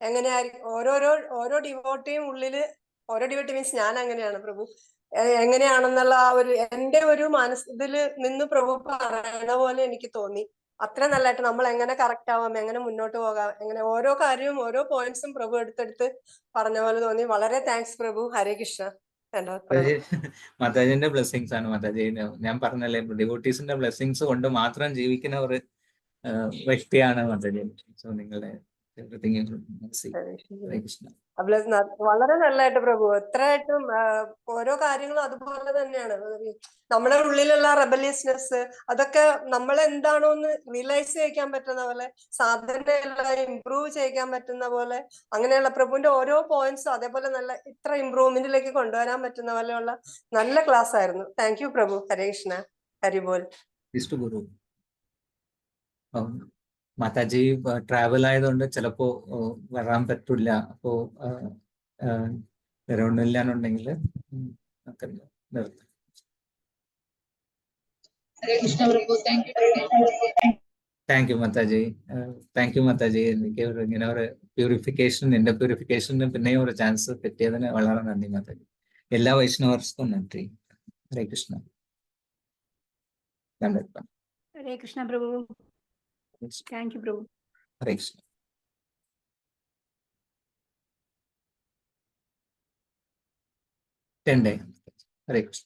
എങ്ങനെയായിരിക്കും, ഓരോ ഡിവോട്ടിയും ഉള്ളില്, ഓരോ ഡിവോട്ടി മീൻസ് ഞാൻ അങ്ങനെയാണ് പ്രഭു, എങ്ങനെയാണെന്നുള്ള ആ ഒരു എന്റെ ഒരു ഇതില് നിന്ന് പ്രഭു പറയണ പോലെ എനിക്ക് തോന്നി. അത്ര നല്ലതായിട്ട് നമ്മൾ എങ്ങനെ കറക്റ്റ് ആവാം, എങ്ങനെ മുന്നോട്ട് പോകാം, എങ്ങനെ ഓരോ കാര്യവും ഓരോ പോയിന്റ്സും പ്രഭു എടുത്തെടുത്ത് പറഞ്ഞ പോലെ തോന്നി. വളരെ താങ്ക്സ് പ്രഭു. ഹരേ കൃഷ്ണ. മാതാജിന്റെ ബ്ലെസ്സിങ്സ് ആണ്. മാതാജി ഞാൻ പറഞ്ഞല്ലേ, ഡിവോട്ടീസിന്റെ ബ്ലെസ്സിങ്സ് കൊണ്ട് മാത്രം ജീവിക്കുന്ന ഒരു വ്യക്തിയാണ് മാതാജി. സോ നിങ്ങളുടെ വളരെ നല്ലതായിട്ട് പ്രഭു. എത്രയായിട്ടും ഓരോ കാര്യങ്ങളും അതുപോലെ തന്നെയാണ്. നമ്മുടെ ഉള്ളിലുള്ള റെബലിയസ്നെസ് അതൊക്കെ നമ്മൾ എന്താണോ എന്ന് റിയലൈസ് ചെയ്യിക്കാൻ പറ്റുന്ന പോലെ, സാധന ഇംപ്രൂവ് ചെയ്യിക്കാൻ പറ്റുന്ന പോലെ, അങ്ങനെയുള്ള പ്രഭുവിന്റെ ഓരോ പോയിന്റ്സും അതേപോലെ നല്ല ഇത്ര ഇംപ്രൂവ്മെന്റിലേക്ക് കൊണ്ടുവരാൻ പറ്റുന്ന പോലെയുള്ള നല്ല ക്ലാസ് ആയിരുന്നു. Thank you Prabhu. ഹരേ കൃഷ്ണ. ഹരിബോൽ. മാതാജി ട്രാവൽ ആയതുകൊണ്ട് ചിലപ്പോ വരാൻ പറ്റില്ല. അപ്പോ വരണില്ലാന്നുണ്ടെങ്കിൽ നിർത്താം. Thank you Mataji. Thank you Mataji. എനിക്ക് ഇങ്ങനെ ഒരു പ്യൂരിഫിക്കേഷൻ, എന്റെ പ്യൂരിഫിക്കേഷന് പിന്നെയും ഒരു ചാൻസ് കിട്ടിയതിന് വളരെ നന്ദി മാതാജി. എല്ലാ വൈഷ്ണവർക്കും നന്ദി. ഹരേ കൃഷ്ണ. ഹരേ കൃഷ്ണ പ്രഭു. Thank you Prabhu. ഹരേ കൃഷ്ണ. ഹരേ കൃഷ്ണ.